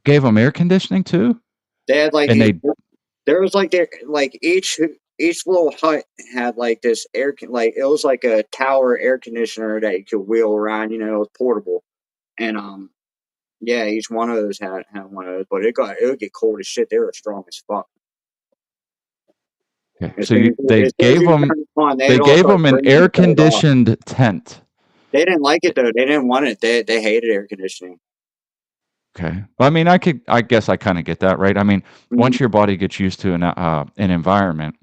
Gave them air conditioning too, They had like and these they there was like there like each little hut had like this like it was like a tower air conditioner that you could wheel around. You know, it was portable, and yeah, each one of those had one of those. But it would get cold as shit. They were strong as fuck. okay. So they As soon as gave you them turn it on, they'd all start an screaming air to shut it off. conditioned tent. They didn't like it though. They didn't want it. They hated air conditioning. Okay. Well, I mean, I guess I kind of get that, right? I mean, Hmm. once your body gets used to an environment,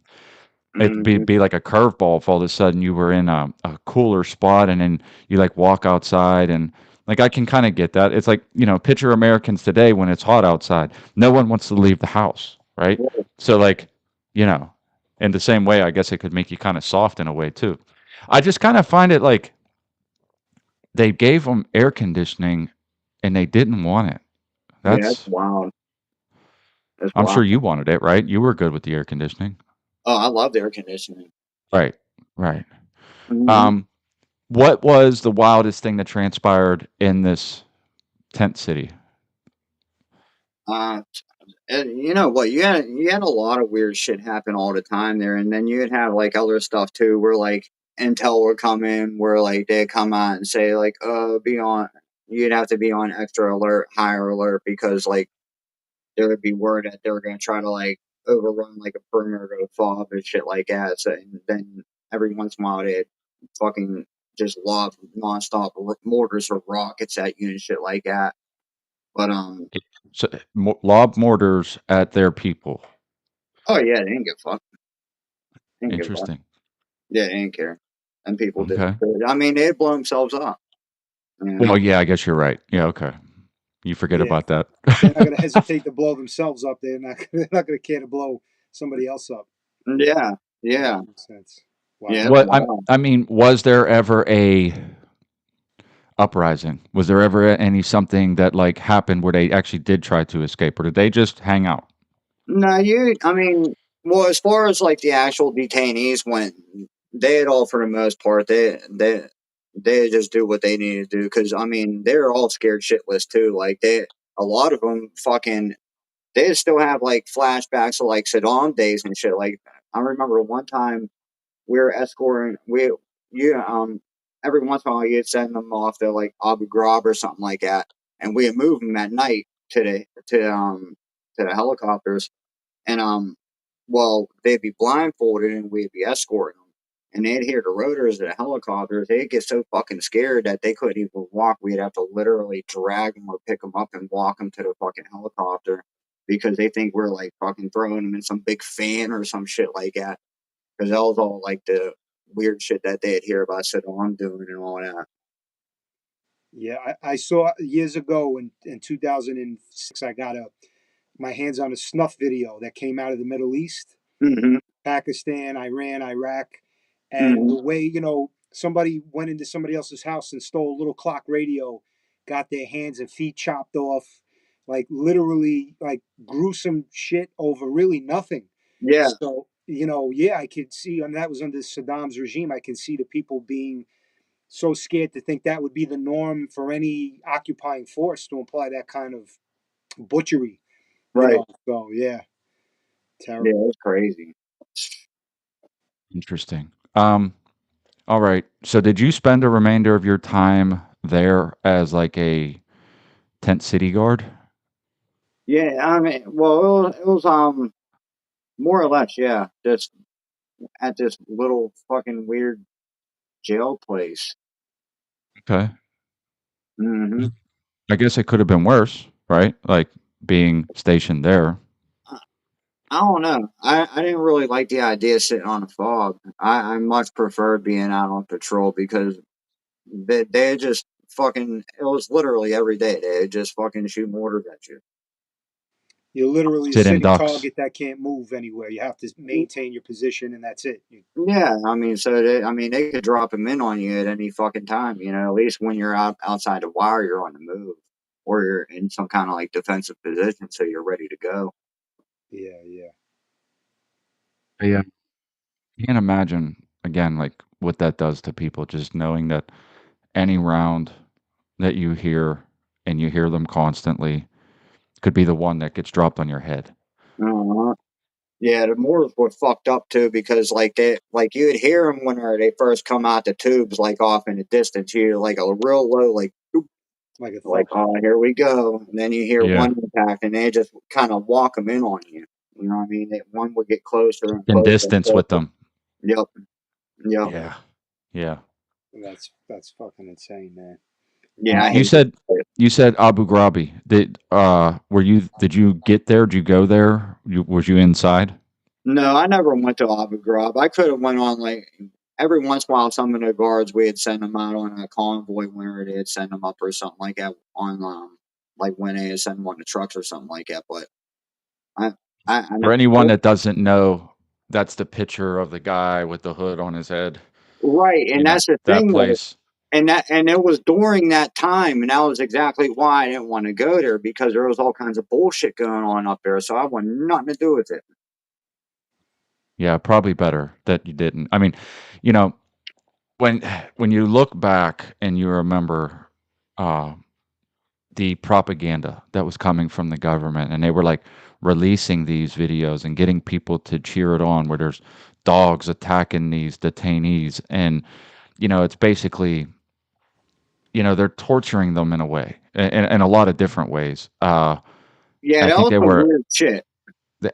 it'd Hmm. be like a curveball if all of a sudden you were in a cooler spot and then you like walk outside and like I can kind of get that. It's like, picture Americans today when it's hot outside. No one wants to leave the house, right? So like, you know, in the same way, I guess it could make you kind of soft in a way too. I just kind of find it like they gave them air conditioning and they didn't want it. Yeah, that's That's wild. That's I'm wild. sure you wanted it, right? You were good with the air conditioning. Oh, I love air conditioning. Right. Right. Hmm. Um, what was the wildest thing that transpired in this tent city? Uh, And you know what? You had a lot of weird shit happen all the time there, and then you'd have like other stuff too, where like intel would come in, where like they come out and say like, be on." You'd have to be on extra alert, higher alert, because like there would be word that they were going to try to like overrun like a perimeter of fob and shit like that. So and then every once in a while they fucking just lob nonstop mortars or rockets at you and shit like that. But So, lob mortars at their people. oh yeah, they didn't get fucked. They didn't give a fuck. Interesting. Yeah, they didn't care. And people did. Okay. I mean, they'd blow themselves up. You Well, know? yeah, I guess you're right. Yeah, okay. You forget Yeah, about that. they're not going to hesitate to blow themselves up. They're not going to care to blow somebody else up. Yeah, Yeah, yeah, that makes sense. yeah. Wow. It's What wild. I mean, was there ever a uprising? Was there ever any something that like happened where they actually did try to escape, or did they just hang out? No, I mean, well, as far as like the actual detainees went, they had all for the most part. They just do what they need to do because I mean they're all scared shitless too. Like a lot of them fucking they still have like flashbacks of like Saddam days and shit. Like I remember one time we were escorting we you every once in a while you'd send them off to like Abu Ghraib or something like that, and we'd move them at night to the helicopters, and well, they'd be blindfolded and we'd be escorting them. And they'd hear the rotors of the helicopters. They'd get so fucking scared that they couldn't even walk. We'd have to literally drag them or pick them up and walk them to the fucking helicopter because they think we're like fucking throwing them in some big fan or some shit like that. Because that was all like the weird shit that they'd hear about Saddam doing and all that. Yeah, I saw years ago in 2006. I got my hands on a snuff video that came out of the Middle East, Mm-hmm. Pakistan, Iran, Iraq, and Mm-hmm. the way somebody went into somebody else's house and stole a little clock radio, got their hands and feet chopped off, like literally like gruesome shit over really nothing. Yeah, So yeah, I could see, and that was under Saddam's regime. I can see the people being so scared to think that would be the norm for any occupying force to apply that kind of butchery. right. So yeah, Yeah, it terrible. was crazy. Interesting. All right. So did you spend a remainder of your time there as like a tent city guard? Yeah, I mean, well, it was more or less, yeah, just at this little fucking weird jail place. Okay. Hmm. I guess it could have been worse, right? Like being stationed there. I, I don't know. I didn't really like the idea of sitting on a fog. I much preferred being out on patrol because they just fucking, it was literally every day. They just fucking shoot mortars at you. You're literally a Sit in sitting ducks. target that can't move anywhere. You have to maintain your position, and that's it. Yeah, I mean, I mean, they could drop them in on you at any fucking time. At least when you're outside the wire, you're on the move, or you're in some kind of like defensive position, so you're ready to go. Yeah, yeah. Yeah. Can't imagine again like what that does to people just knowing that any round that you hear and you hear them constantly could be the one that gets dropped on your head. Uh-huh. Yeah, the mortars were fucked up too because like you would hear them when they first come out the tubes, like off in the distance. You hear like a real low, like "Oop," Like a like thought. oh here we go, and then you hear Yeah. one impact, and they just kind of walk them in on you. You know what I mean? One would get closer and In closer and distance with closer. them. Yep, yep, Yeah. Yeah. That's fucking insane, man. yeah. I You hate said it. you said Abu Ghrabi. Did you get there? Did you go there? Was you inside? No, I never went to Abu Ghraib. I could have went on like every once in a while. Some of the guards we had send them out on a convoy whenever they'd send them up or something like that on like when they send them on the trucks or something like that. But I I For never. anyone that doesn't know, that's the picture of the guy with the hood on his head. Right, You and know, that's the that thing though. place. And it was during that time, and that was exactly why I didn't want to go there because there was all kinds of bullshit going on up there. So I want nothing to do with it. Yeah, probably better that you didn't. I mean, you know, when when you look back and you remember uh the propaganda that was coming from the government and they were like releasing these videos and getting people to cheer it on where there's dogs attacking these detainees and it's basically they're torturing them in a way in a lot of different ways. Yeah, I that think was they some were weird shit.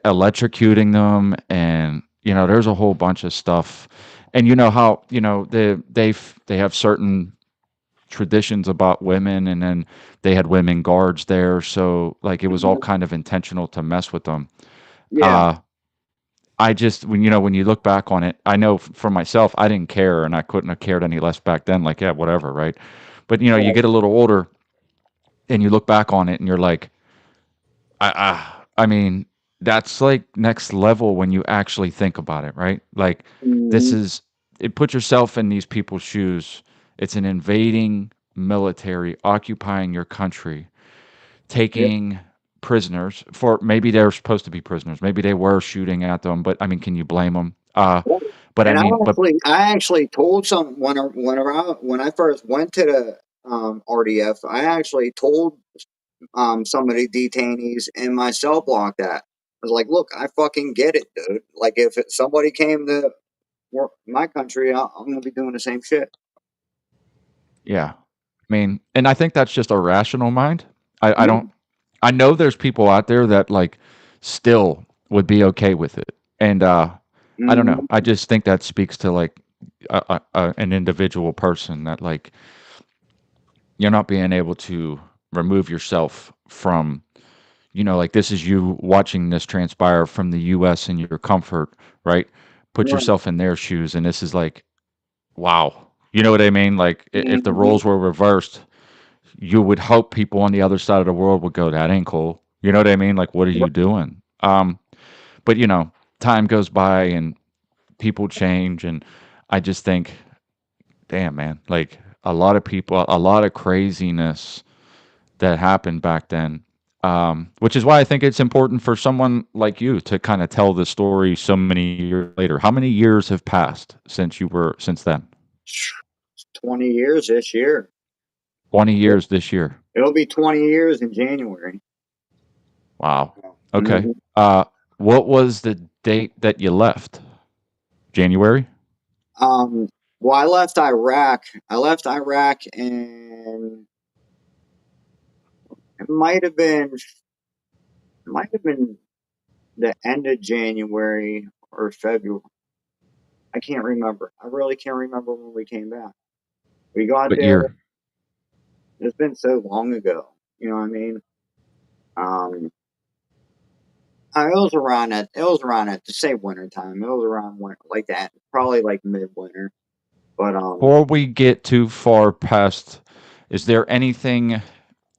electrocuting them and there's a whole bunch of stuff and you know how they have certain traditions about women and then they had women guards there so like it was all Mhm. kind of intentional to mess with them. Yeah, uh I just when you look back on it, I know for myself I didn't care and I couldn't have cared any less back then, like yeah, whatever, right? But you right. get a little older and you look back on it and you're like I mean that's like next level when you actually think about it, right? Like this Mhm. is it put yourself in these people's shoes. It's an invading military occupying your country, Yeah. taking prisoners for maybe they're supposed to be prisoners. Maybe they were shooting at them, but I mean, can you blame them? But I And mean, but I actually told some when I first went to the RDF, I actually told some of the detainees in my cell block that I was like, look, I fucking get it, dude. Like somebody came to my country, I'm gonna be doing the same shit. Yeah. I mean, and I think that's just a rational mind. I Yeah. don't I know there's people out there that like still would be okay with it. And I don't know. Mhm. I just think that speaks to like an individual person that like you're not being able to remove yourself from, like this is you watching this transpire from the US in your comfort, right? Put Right. yourself in their shoes and this is like wow. You know what I mean? Like if the Mhm. roles were reversed, you would hope people on the other side of the world would go, "That ain't cool." You know what I mean? Like, "What are you doing?" But, time goes by and people change, and I just think, "Damn, man." Like, a lot of people a lot of craziness that happened back then, which is why I think it's important for someone like you to kinda tell the story so many years later. How many years have passed since then? 20 years this year. 20 years this year. It'll be 20 years in January. Wow. Wow. Okay. Mhm. What was the date that you left? January? Um, well, I left Iraq. I left Iraq, and it might have been the end of January or February. I can't remember. I really can't remember when we came back. We got What there. year? It's been so long ago. You know what I mean? Um, it was around at the same winter time. It was around winter, like that, probably like midwinter. But Before we get too far past, is there anything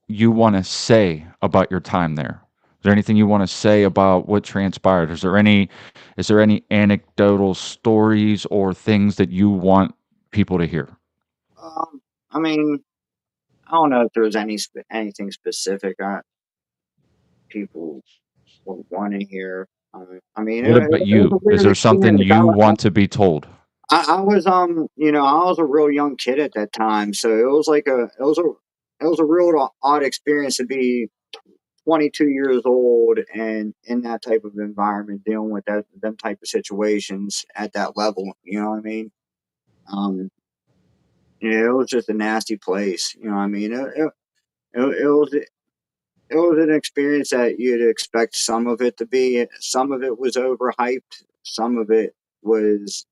you want to say about your time there? Is there anything you want to say about what transpired? Is there any anecdotal stories or things that you want people to hear? um, I mean, I don't know if there was anything specific people would want to hear. I mean, What about it was you? a Is weird there something experience. you want to be told? I was I was a real young kid at that time, so it was a real odd experience to be 22 years old and in that type of environment, dealing with them type of situations at that level. You know what I mean? Um, yeah, it was just a nasty place. You know what I mean? It was an experience that you'd expect some of it to be. Some of it was overhyped. Some of it was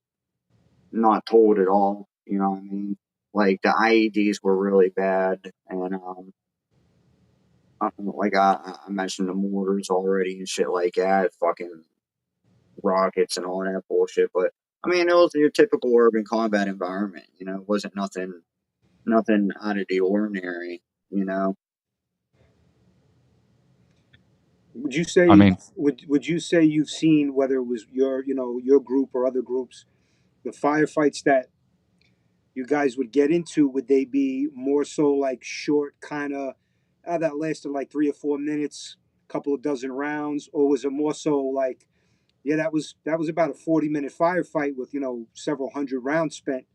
not told at all. You know what I mean? Like the IEDs were really bad, and like I mentioned the mortars already and shit like that, fucking rockets and all that bullshit. But I mean, it was your typical urban combat environment. You know, it wasn't nothing out of the ordinary. You know, Would you I say mean, would you say you've seen, whether it was your group or other groups, the firefights that you guys would get into? Would they be more so like short kind of that lasted like 3 or 4 minutes, couple of dozen rounds, or was it more so like, yeah, that was about a 40-minute firefight with several hundred rounds spent?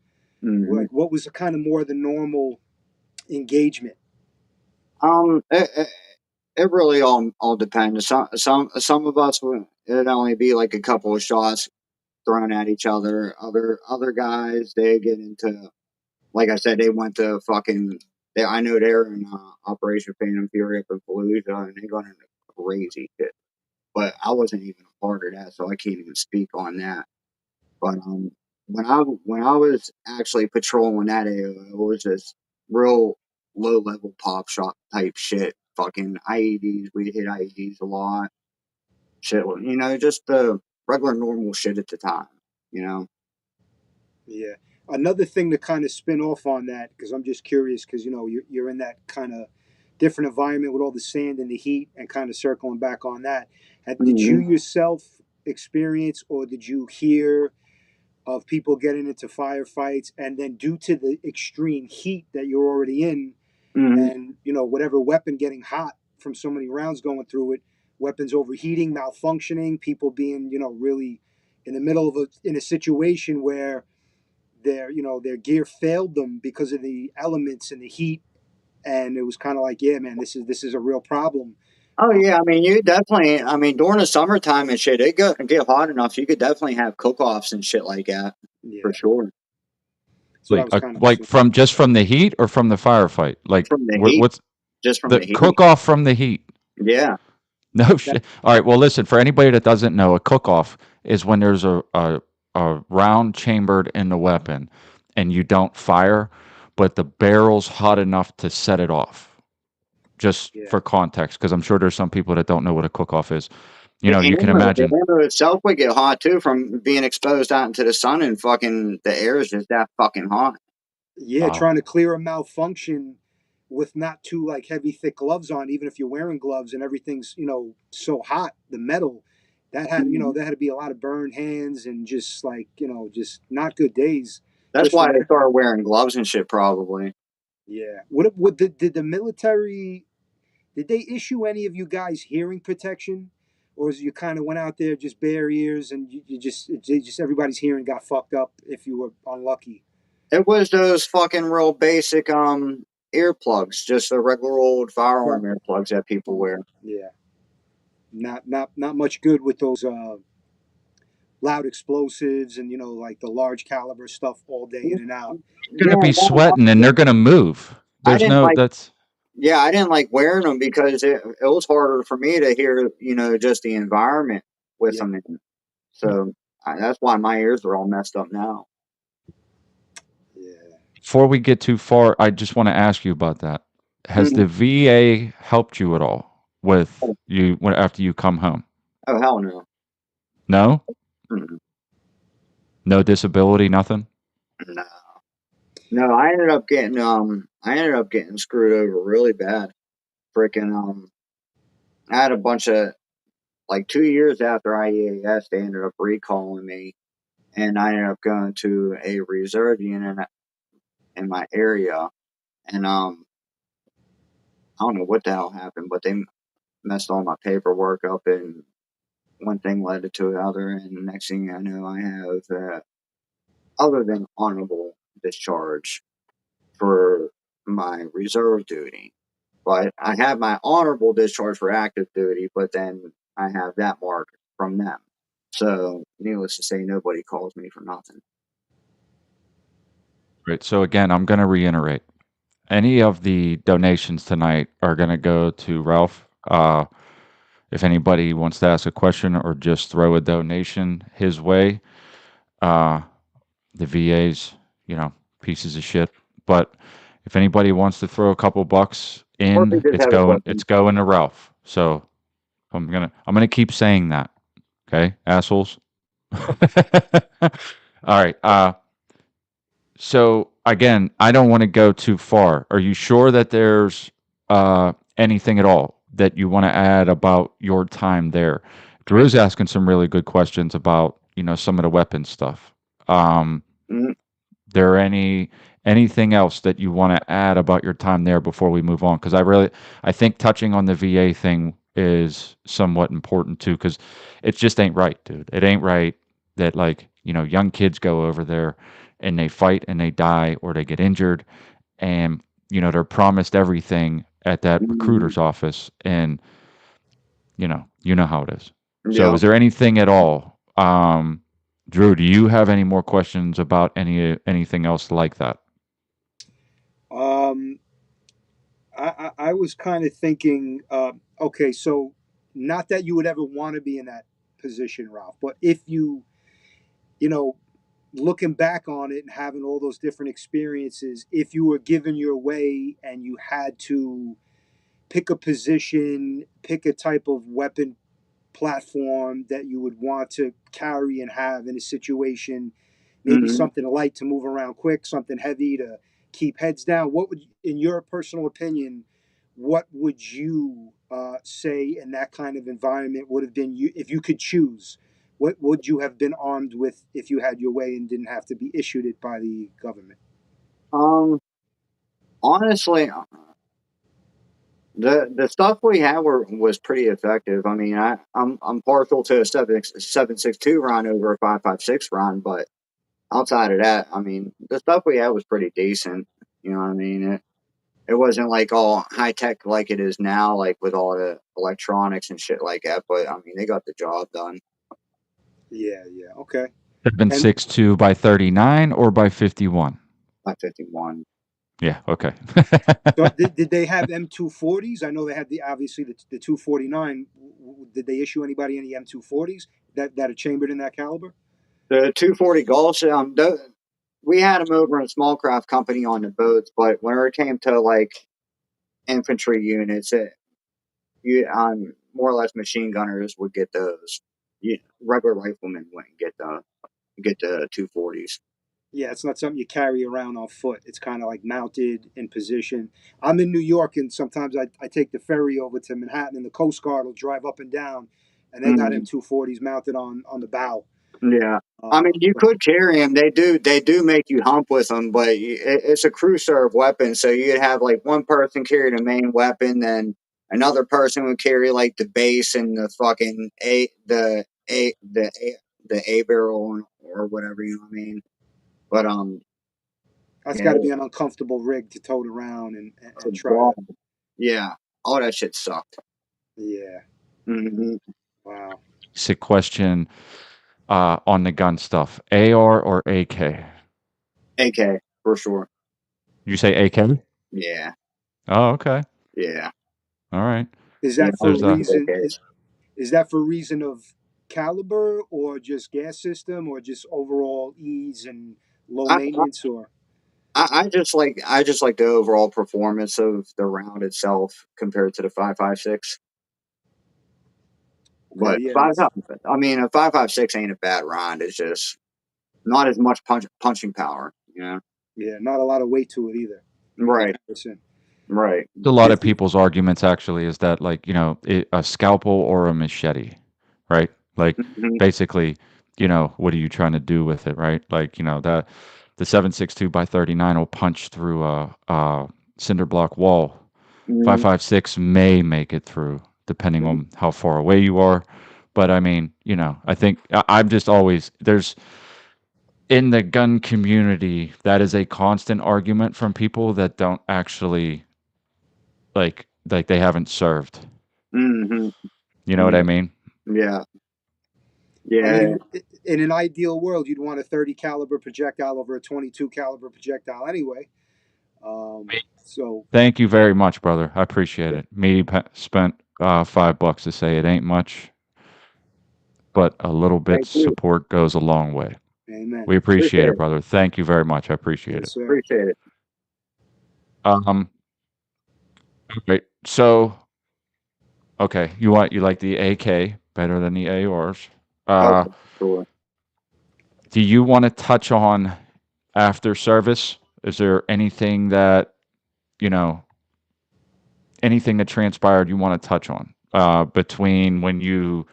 hmm Like, what was kind of more the normal engagement? it really all depends. Some of us would it'd only be like a couple of shots thrown at each other. Other guys they get into, like I said, they went to fucking. I know they're in Operation Phantom Fury up in Fallujah, and they got into crazy shit. But I wasn't even a part of that, so I can't even speak on that. But when I was actually patrolling that area, it was just real low level pop shot type shit. Fucking IEDs, we hit IEDs a lot. Shit, just the regular normal shit at the time. You know. Yeah. Another thing to kind of spin off on that, because I'm just curious, because you're in that kind of different environment with all the sand and the heat, and kind of circling back on that. Did you hmm yourself experience, or did you hear of people getting into firefights, and then due to the extreme heat that you're already in, hmm and whatever weapon getting hot from so many rounds going through it, weapons overheating, malfunctioning, people being really in the middle of in a situation where their gear failed them because of the elements and the heat, and it was kind of like, yeah, man, this is a real problem. Oh uh, yeah, I mean you definitely. I mean during the summertime and shit, get hot enough. You could definitely have cook offs and shit like that for yeah. sure. That's what I was kind of Like assuming. from just from the heat or from the firefight? Like From the heat, what's just from the the heat. cook off from the heat? Yeah. No That shit. All right. Well, listen. For anybody that doesn't know, a cook off is when there's a round chambered in the weapon, and you don't fire, but the barrel's hot enough to set it off. Just yeah. for context, because I'm sure there's some people that don't know what a cook off is. You The know, you can the imagine. ammo itself would get hot too from being exposed out into the sun, and fucking the air is just that fucking hot. Yeah, Wow. trying to clear a malfunction with not too like heavy, thick gloves on, even if you're wearing gloves and everything's so hot, the metal that had Mhm. that had to be a lot of burned hands and just like just not good days. That's Just why from they started wearing gloves and shit, probably. yeah. What did the military did they issue any of you guys hearing protection, or is you kind of went out there just bare ears and you just everybody's hearing got fucked up if you were unlucky? It was those fucking real basic earplugs, just the regular old firearm earplugs that people wear. Yeah, not much good with those loud explosives and like the large caliber stuff all day in and out. Going to Yeah, be no, sweating, and they're going to move. I There's didn't no. like. That's Yeah, I didn't like wearing them because it was harder for me to hear, just the environment with Yeah, them in. So that's why my ears are all messed up now. yeah. before we get too far. I just want to ask you about that. Has Mhm. the VA helped you at all with you after you come home? Oh hell no. No, Mhm. no disability, nothing. No. No, I ended up getting screwed over really bad. Freaking I had a bunch of like 2 years after IEAS, they ended up recalling me, and I ended up going to a reserve unit in my area, and I don't know what the hell happened, but they messed all my paperwork up, and one thing led to another, and the next thing I know, I have other than honorable discharge for my reserve duty. But I have my honorable discharge for active duty, but then I have that mark from them. So, needless to say, nobody calls me for nothing. Right. So again, I'm going to reiterate. Any of the donations tonight are going to go to Ralph. If anybody wants to ask a question or just throw a donation his way, uh, the VA's, pieces of shit. But if anybody wants to throw a couple bucks Or if they in, just have a it's question. going to Ralph. So I'm gonna keep saying that. Okay, assholes. All right. So again, I don't want to go too far. Are you sure that there's anything at all that you want to add about your time there? Drew's asking some really good questions about some of the weapon stuff. Mm, There anything else that you want to add about your time there before we move on? Because I think touching on the VA thing is somewhat important too. Because it just ain't right, dude. It ain't right that like young kids go over there and they fight and they die or they get injured, and they're promised everything at that mm, recruiter's office, and you know how it is. So yeah. is there anything at all? Drew, do you have any more questions about anything else like that? Um, I was kind of thinking, okay, so not that you would ever want to be in that position, Ralph, but if you know, looking back on it and having all those different experiences, if you were given your way and you had to pick a position, pick a type of weapon platform that you would want to carry and have in a situation, maybe Hmm. something light to move around quick, something heavy to keep heads down. What would, in your personal opinion, what would you say in that kind of environment would have been you if you could choose? What would you have been armed with if you had your way and didn't have to be issued it by the government? Um, honestly, the stuff we had was pretty effective. I mean, I'm partial to a 7.62 run over a 5.56 run, but outside of that, I mean, the stuff we had was pretty decent. You know what I mean? It wasn't like all high tech like it is now, like with all the electronics and shit like that. But I mean, they got the job done. Yeah, yeah, okay. And 7.62 by 39 or by 51? 551. Yeah. Okay. So did they have M240s? I know they had obviously the 249. Did they issue anybody any M240s that are chambered in that caliber? The 240 Gulfs, we had them over in a small craft company on the boats, but whenever it came to like infantry units, more or less machine gunners would get those. Regular riflemen wouldn't get the 240s. Yeah, it's not something you carry around on foot. It's kind of like mounted in position. I'm in New York, and sometimes I take the ferry over to Manhattan, and the Coast Guard will drive up and down, and they got Mm, M240s mounted on the bow. yeah, I mean you But could carry them. They do make you hump with them, but it's a crew serve weapon. So you'd have like one person carry the main weapon, then another person would carry like the base and the fucking a barrel or whatever, you know what I mean. But that's yeah, got to be an uncomfortable rig to tote around it's a and try ball. to. Yeah, all that shit sucked. Yeah. Hmm. Wow. Sick question on the gun stuff. AR or AK? AK for sure. You say AK? Yeah, Oh, okay. yeah, All right. Is yeah. that for a There's a reason? AKs. Is that for reason of caliber or just gas system or just overall ease and low I, maintenance or? I just like the overall performance of the round itself compared to the 5.56. Okay, But yeah, five, I mean, a 5.56 ain't a bad round. It's just not as much punching power. You know. yeah, not a lot of weight to it either in Right. comparison. Right. a lot of 50. people's arguments actually is that like, a scalpel or a machete, right? Like Hmm. basically, what are you trying to do with it, right? Like, that the 7.62 by 39 will punch through a cinder block wall. Hmm. 5.56 may make it through depending on how far away you are. But I mean, I think I'm just always there's in the gun community that is a constant argument from people that don't actually like they haven't served. Hmm. You know what Yeah. I mean? Yeah. I Yeah. mean, in an ideal world, you'd want a 30 caliber projectile over a 22 caliber projectile anyway. So Thank you very much, brother. I appreciate it. Me spent $5 to say it ain't much, but a little bit Thank you. support goes a long way. amen. We appreciate Appreciate it, it. brother. Thank you very much. I appreciate Yes, it. sir. Appreciate it. Um, okay, so okay, you like the AK better than the ARs. Oh, Uh, sure. do you want to touch on after service? Is there you know, anything that transpired you want to touch on between when you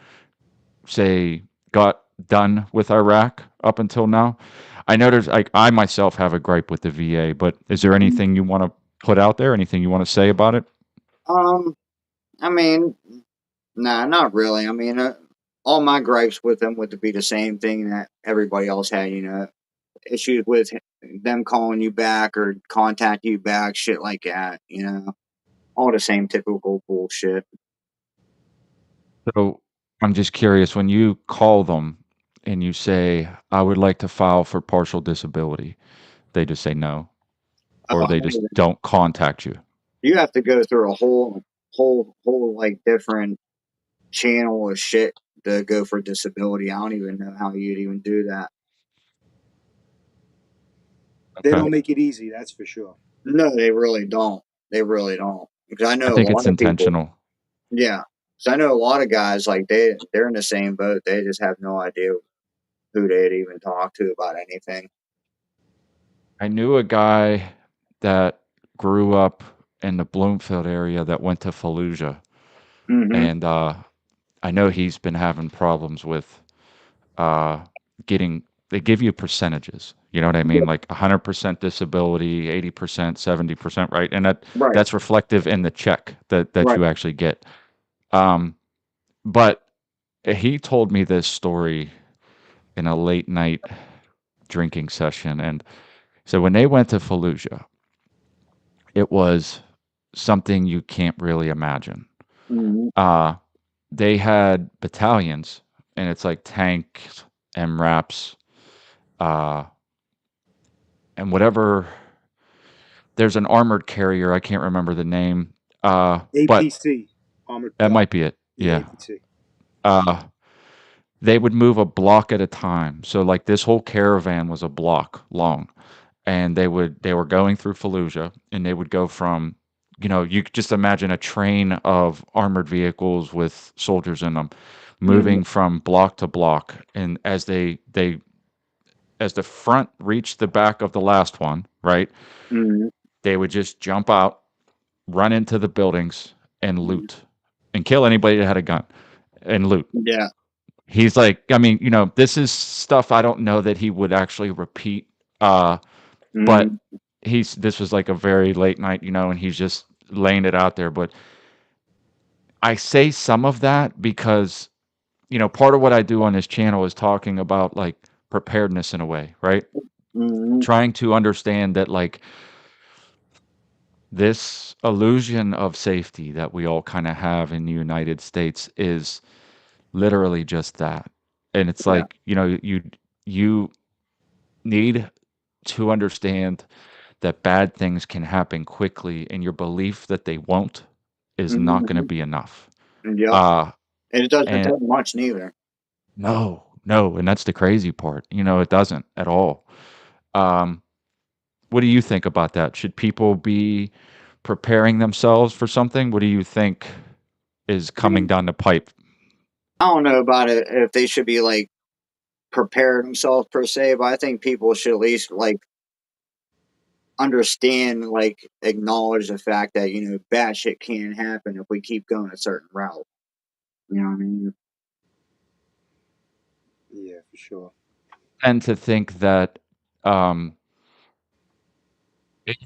say got done with Iraq up until now? I know there's like I myself have a gripe with the VA, but is there anything you want to put out there? Anything you want to say about it? Um, I mean, nah, not really. I mean, all my gripes with them would be the same thing that everybody else had. Issues with them calling you back or contact you back, shit like that. All the same typical bullshit. So I'm just curious when you call them and you say, I would like to file for partial disability, they just say no, or I they just mean, don't contact you. you have to go through a whole like different channel of shit to go for disability. I don't even know how you'd even do that. They Okay. don't make it easy, that's for sure. No, they really don't. They really don't. Because I I know a think lot it's of people. intentional. Yeah. So I know a lot of guys like they're in the same boat. They just have no idea who they'd even talk to about anything. I knew a guy that grew up in the Bloomfield area that went to Fallujah, Hmm. and I know he's been having problems with uh, getting. They give you percentages. You know what I mean? Like 100% disability, 80%, 70%, right? And Right. that's reflective in the check that Right. you actually get. Um, but he told me this story in a late night drinking session, and so when they went to Fallujah, it was something you can't really imagine. Hmm. Uh, they had battalions, and it's like tanks, MRAPs, uh, and whatever. there's an armored carrier. I can't remember the name, but APC, armored. that might be it. Yeah, Yeah. APC. Uh, they would move a block at a time. So like this whole caravan was a block long, and they were going through Fallujah, and they would go from, you could just imagine a train of armored vehicles with soldiers in them, Mm-hmm. moving from block to block, and as the front reached the back of the last one, right, Mm-hmm. they would just jump out, run into the buildings, and loot, and kill anybody that had a gun, and loot. Yeah. He's like, I mean, this is stuff I don't know that he would actually repeat, uh, but Mm-hmm. this was like a very late night, and he's just laying it out there. But I say some of that because, part of what I do on this channel is talking about like preparedness in a way, right? Mm-hmm. Trying to understand that like this illusion of safety that we all kind of have in the United States is literally just that. And it's Yeah. like, you need to understand that bad things can happen quickly, and your belief that they won't is not going to Mm-hmm. be enough. Yep. Uh, And it doesn't and take much neither. no, no, and that's the crazy part. It doesn't at all. Um, what do you think about that? Should people be preparing themselves for something? What do you think is I coming mean, down the pipe? I don't know about it if they should be like prepare themselves per se, but I think people should at least like understand, like acknowledge the fact that bad shit can happen if we keep going a certain route. You know what I mean? Yeah, for sure. Tend to think that um, if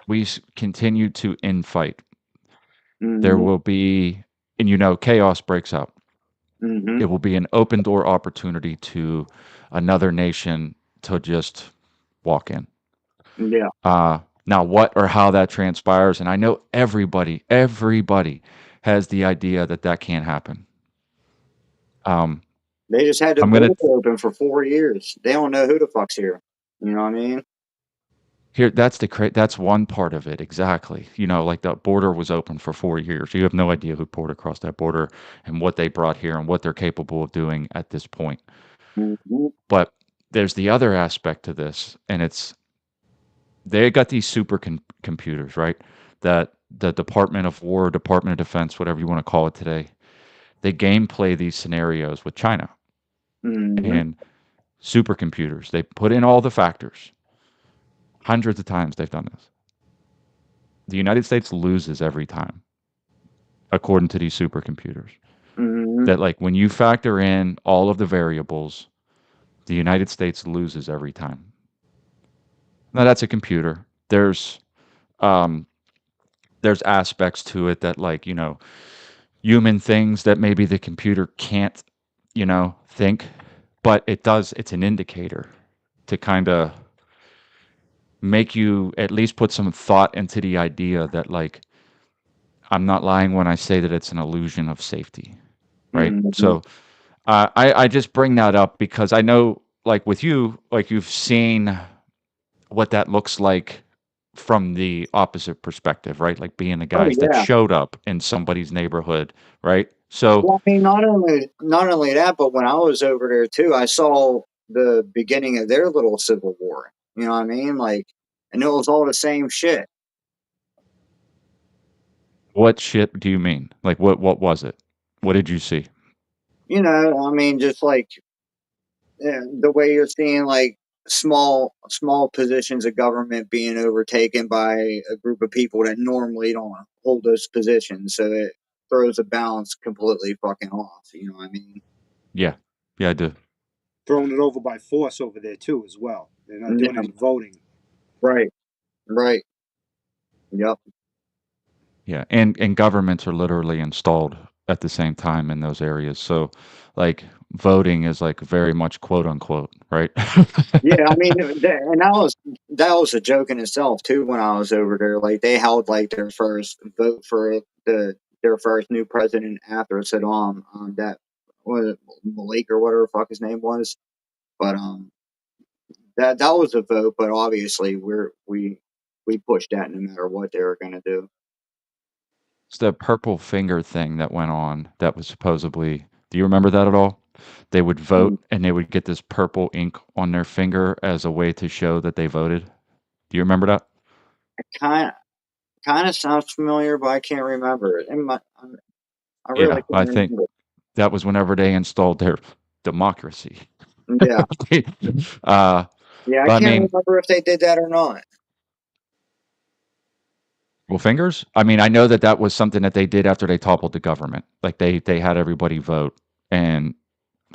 we continue to infight, there Mm-hmm. will be, and chaos breaks out. Mm-hmm. It will be an open door opportunity to another nation to just walk in. Yeah, Now, what or how that transpires, and I know everybody has the idea that that can't happen. Um, they just had the I'm gonna border open for 4 years. They don't know who the fuck's here. You know what I mean? here. That's one part of it exactly. Like the border was open for 4 years. You have no idea who poured across that border and what they brought here and what they're capable of doing at this point. Mm-hmm. But there's the other aspect to this, and it's they got these computers, right? That the Department of War, Department of Defense, whatever you want to call it today, they gameplay these scenarios with China Mm-hmm. and supercomputers. They put in all the factors. Hundreds of times they've done this. The United States loses every time, according to these supercomputers. Mm-hmm. That like when you factor in all of the variables, the United States loses every time. Now that's a computer. Um, there's aspects to it that like human things that maybe the computer can't, think, but it's an indicator to kind of make you at least put some thought into the idea that like I'm not lying when I say that it's an illusion of safety, right? Mm-hmm. So I just bring that up because I know like with you, like you've seen what that looks like from the opposite perspective, right? Like being the Oh guys that yeah. showed up in somebody's neighborhood, right? So Well, I mean, not only that, but when I was over there too, I saw the beginning of their little civil war. You know what I mean? Like, and it was all the same shit. what shit do you mean? Like what was it? What did you see? I mean, just like the way you're seeing like small positions of government being overtaken by a group of people that normally don't hold those positions, so it throws a balance completely fucking off. You know what I mean? Yeah. Yeah, I do. Throwing it over by force over there too, as well. They're not doing Yeah, any voting. right, right. Yep. Yeah, and governments are literally installed at the same time in those areas. So, like, voting is like very much quote unquote, right? Yeah, I mean, and that was a joke in itself too. When I was over there, like they held like their first vote for their first new president after Saddam. That was Malik or whatever the fuck his name was. But that was a vote. But obviously, we pushed that no matter what they were going to do. It's the purple finger thing that went on that was supposedly, do you remember that at all? They would Mm, vote and they would get this purple ink on their finger as a way to show that they voted. Do you remember that? kind kind of sounds familiar, but I can't remember it. I really Yeah, can't I think remember. that was whenever they installed their democracy. Yeah, uh, yeah, I but I can't mean, remember if they did that or not. well, fingers. I mean, I know that that was something that they did after they toppled the government. Like they had everybody vote, and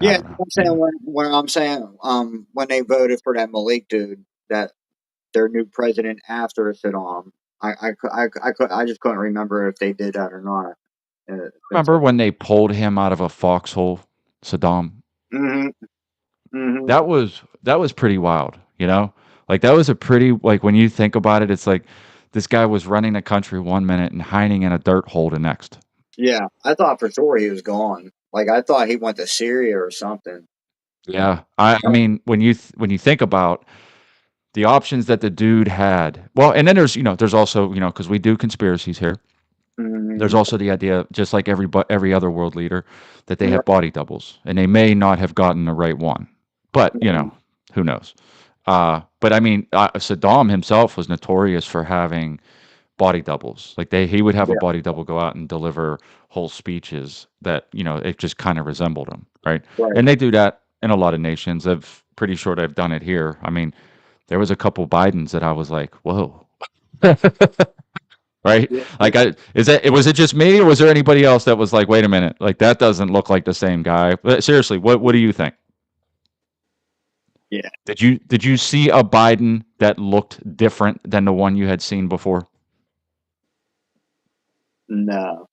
I Yeah, don't know. I'm You saying know, when I'm saying when they voted for that Malik dude, that their new president after Saddam. I just couldn't remember if they did that or not. remember when they pulled him out of a foxhole, Saddam? Mm-hmm. Mm-hmm. That was pretty wild. You know, like that was a pretty like when you think about it, it's like this guy was running a country one minute and hiding in a dirt hole the next. Yeah, I thought for sure he was gone. Like I thought he went to Syria or something. Yeah, I mean when you think about the options that the dude had, well, and then there's also because we do conspiracies here. There's Mm-hmm. also the idea, just like every other world leader, that they have Right. body doubles, and they may not have gotten the right one, but who knows? But I mean, Saddam himself was notorious for having body doubles. Like he would have a Yeah. body double go out and deliver whole speeches that it just kind of resembled him, right? Right. And they do that in a lot of nations. I'm pretty sure they've done it here. I mean, there was a couple Bidens that I was like, whoa. Right? Yeah. Like, was it just me, or was there anybody else that was like, wait a minute, like that doesn't look like the same guy? But seriously, what do you think? Yeah. Did you see a Biden that looked different than the one you had seen before? No.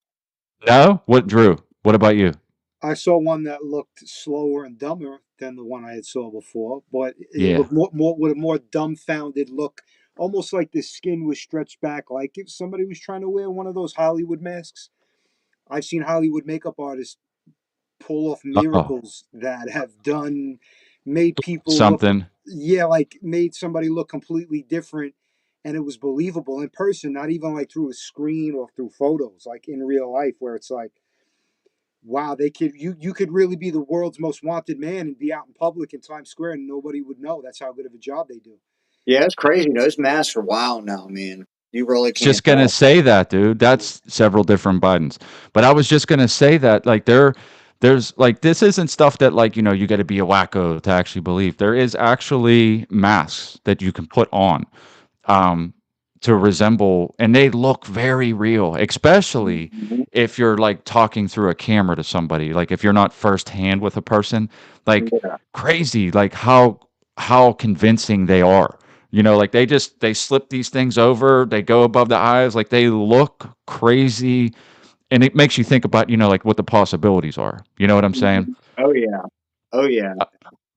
No? What, Drew? What about you? I saw one that looked slower and dumber than the one I had saw before, but it Yeah. looked more with a more dumbfounded look, almost like the skin was stretched back, like if somebody was trying to wear one of those Hollywood masks. I've seen Hollywood makeup artists pull off Oh, miracles that have made people look, something. yeah, like made somebody look completely different, and it was believable in person, not even like through a screen or through photos, like in real life, where it's like, wow, you could really be the world's most wanted man and be out in public in Times Square and nobody would know. That's how good of a job they do. Yeah, it's crazy. Those masks are wild now, man. You really can't Just gonna tell. say that, dude. That's several different Bidens. But I was just gonna say that, like, there's like this isn't stuff that like you got to be a wacko to actually believe. There is actually masks that you can put on um, to resemble, and they look very real, especially Mhm. if you're like talking through a camera to somebody. Like if you're not firsthand with a person, like Yeah. crazy, like how convincing they are. Like they slip these things over, they go above the eyes, like they look crazy, and it makes you think about like what the possibilities are. You know what I'm saying? Mhm. Oh yeah. Oh yeah. Uh,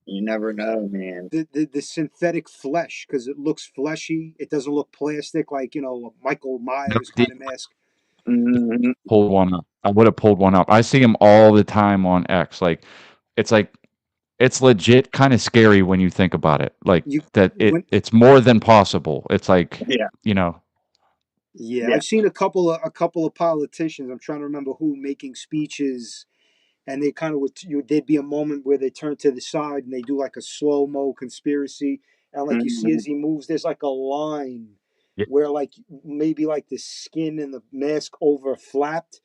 You never know, man. The synthetic flesh, because it looks fleshy, it doesn't look plastic like a Michael no, Myers kind of mask. Hmm. pull one up. I would have pulled one up. I see them all the time on X. Like it's legit kind of scary when you think about it. Like You that when it's more than possible. It's like, Yeah. you know, Yeah, Yeah. I've seen a couple of politicians. I'm trying to remember who, making speeches, and they kind of there'd be a moment where they turn to the side and they do like a slow mo conspiracy, and like you see Hmm. as he moves, there's like a line yeah, where like maybe like the skin and the mask over flapped,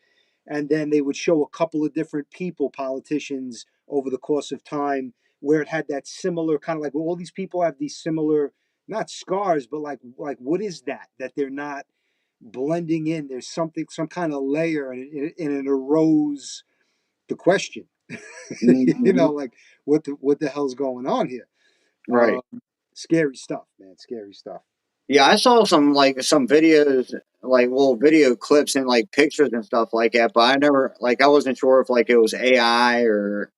and then they would show a couple of different people, politicians, over the course of time, where it had that similar kind of like, well, all these people have these similar, not scars, but like what is that they're not blending in? There's something, some kind of layer, and it arose the question, Hmm. like what the hell's going on here? Right. Um, Scary stuff, man. Scary stuff. Yeah, I saw some videos, like little video clips and like pictures and stuff like that, but I never like I wasn't sure if like it was AI or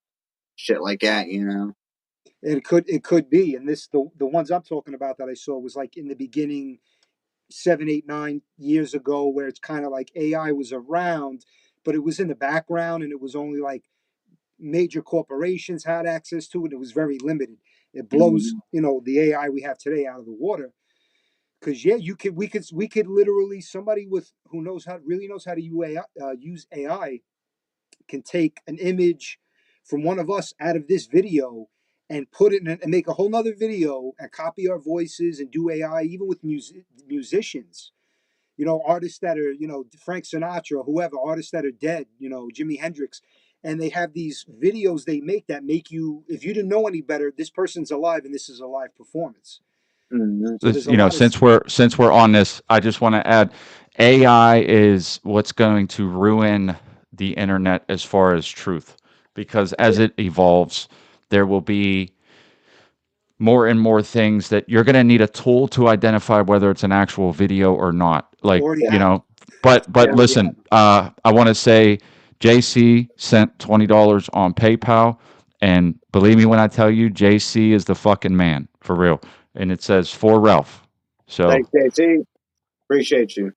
shit like that, you know. And it could be. And the ones I'm talking about that I saw was like in the beginning, 7, 8, 9 years ago, where it's kind of like AI was around, but it was in the background, and it was only like major corporations had access to it. It was very limited. It blows Hmm. the AI we have today out of the water, Because yeah, we could literally, somebody with who really knows how to use AI can take an image from one of us out of this video and put it in and make a whole nother video and copy our voices and do AI, even with musicians, artists that are, Frank Sinatra, whoever, artists that are dead, Jimi Hendrix. And they have these videos they make that make you, if you didn't know any better, this person's alive and this is a live performance. Mm-hmm. So there's a lot of. Since we're on this, I just want to add, AI is what's going to ruin the internet as far as truth, because as it evolves, there will be more and more things that you're going to need a tool to identify whether it's an actual video or not. Like, Already have. but Already have. listen, I want to say JC sent $20 on PayPal, and believe me when I tell you, JC is the fucking man for real. And it says for Ralph. So Thanks, JC. Appreciate you.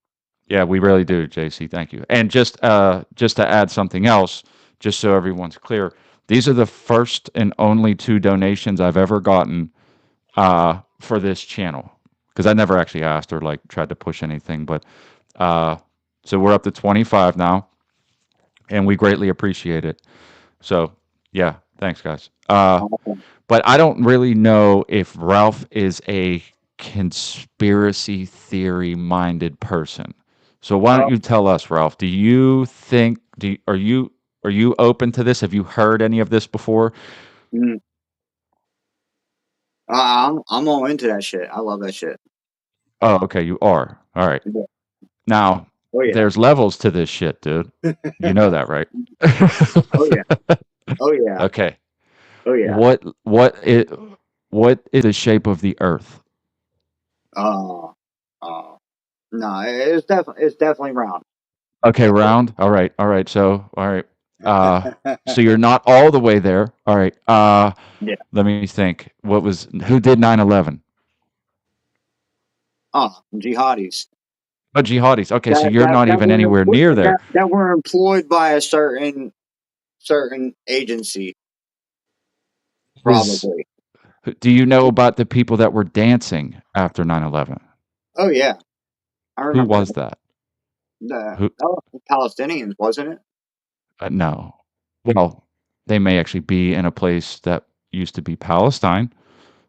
yeah, we really do, JC. Thank you. And just to add something else, just so everyone's clear, these are the first and only two donations I've ever gotten for this channel, because I never actually asked or like tried to push anything. But so we're up to 25 now, and we greatly appreciate it. So yeah, thanks, guys. Awesome. But I don't really know if Ralph is a conspiracy theory minded person. So why don't Well, you tell us, Ralph? Do you think are you open to this? Have you heard any of this before? mm, I'm all into that shit. I love that shit. Oh, okay, you are. All right. Yeah. Now, Oh yeah. there's levels to this shit, dude. You know that, right? Oh yeah. Oh yeah. Okay. Oh yeah. What is the shape of the earth? Uh, no, it's definitely round. Okay, round. All right. All right. So, all right. So you're not all the way there. All right. Yeah. Let me think. Who did 9/11? Jihadis. Oh, jihadis. Okay, so That you're that not that even were anywhere near there. that were employed by a certain agency, Was probably. Do you know about the people that were dancing after 9/11? Oh yeah, I Who remember was that. that? The Who? Palestinians, wasn't it? No. Well, they may actually be in a place that used to be Palestine.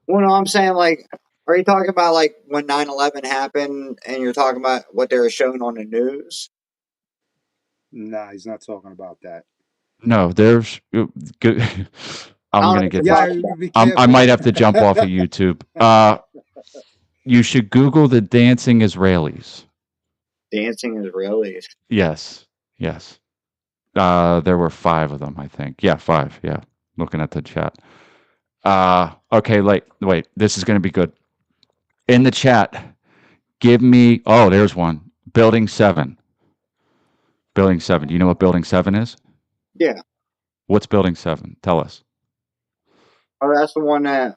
Well, no, I'm saying like, are you talking about like when 9/11 happened, and you're talking about what they were showing on the news? Nah, he's not talking about that. No, there's good. I I'm don't know gonna what get you're this. Yeah, talking about. be I careful. might have to jump off of YouTube. You should Google the dancing Israelis. Dancing Israelis. Yes, yes. There were five of them, I think. Yeah, five. Yeah, looking at the chat. Okay. Wait. This is gonna be good. In the chat, give me. Oh, there's one. Building 7. Building 7. Do you know what Building 7 is? Yeah. What's Building 7? Tell us. Oh, that's the one that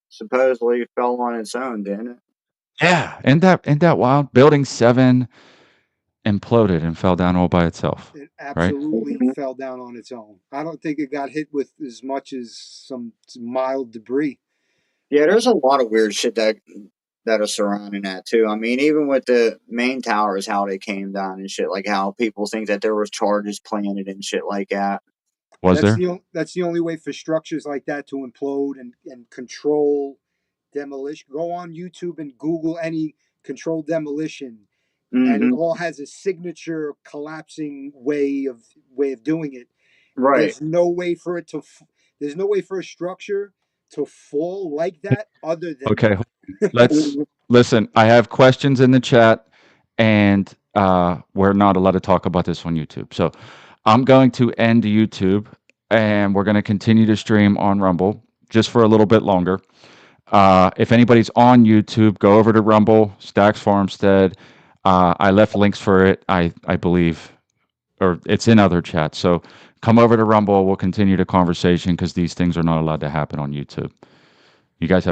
supposedly fell on its own, didn't it? Yeah, isn't that wild? Building 7 imploded and fell down all by itself, It right? absolutely Mhm. fell down on its own. I don't think it got hit with as much as some mild debris. Yeah, there's a lot of weird shit that are surrounding that too. I mean, even with the main towers, how they came down and shit, like how people think that there was charges planted and shit like that. Was there? That's the only way for structures like that to implode and control demolition. Go on YouTube and Google any controlled demolition, and it Hmm. all has a signature collapsing way of doing it. Right. There's no way for it to. There's no way for a structure to fall like that other than Okay, that. let's listen. I have questions in the chat, and we're not allowed to talk about this on YouTube. So I'm going to end YouTube, and we're going to continue to stream on Rumble just for a little bit longer. If anybody's on YouTube, go over to Rumble, Stacks Farmstead. I left links for it, I believe, or it's in other chats. So come over to Rumble. We'll continue the conversation because these things are not allowed to happen on YouTube. You guys have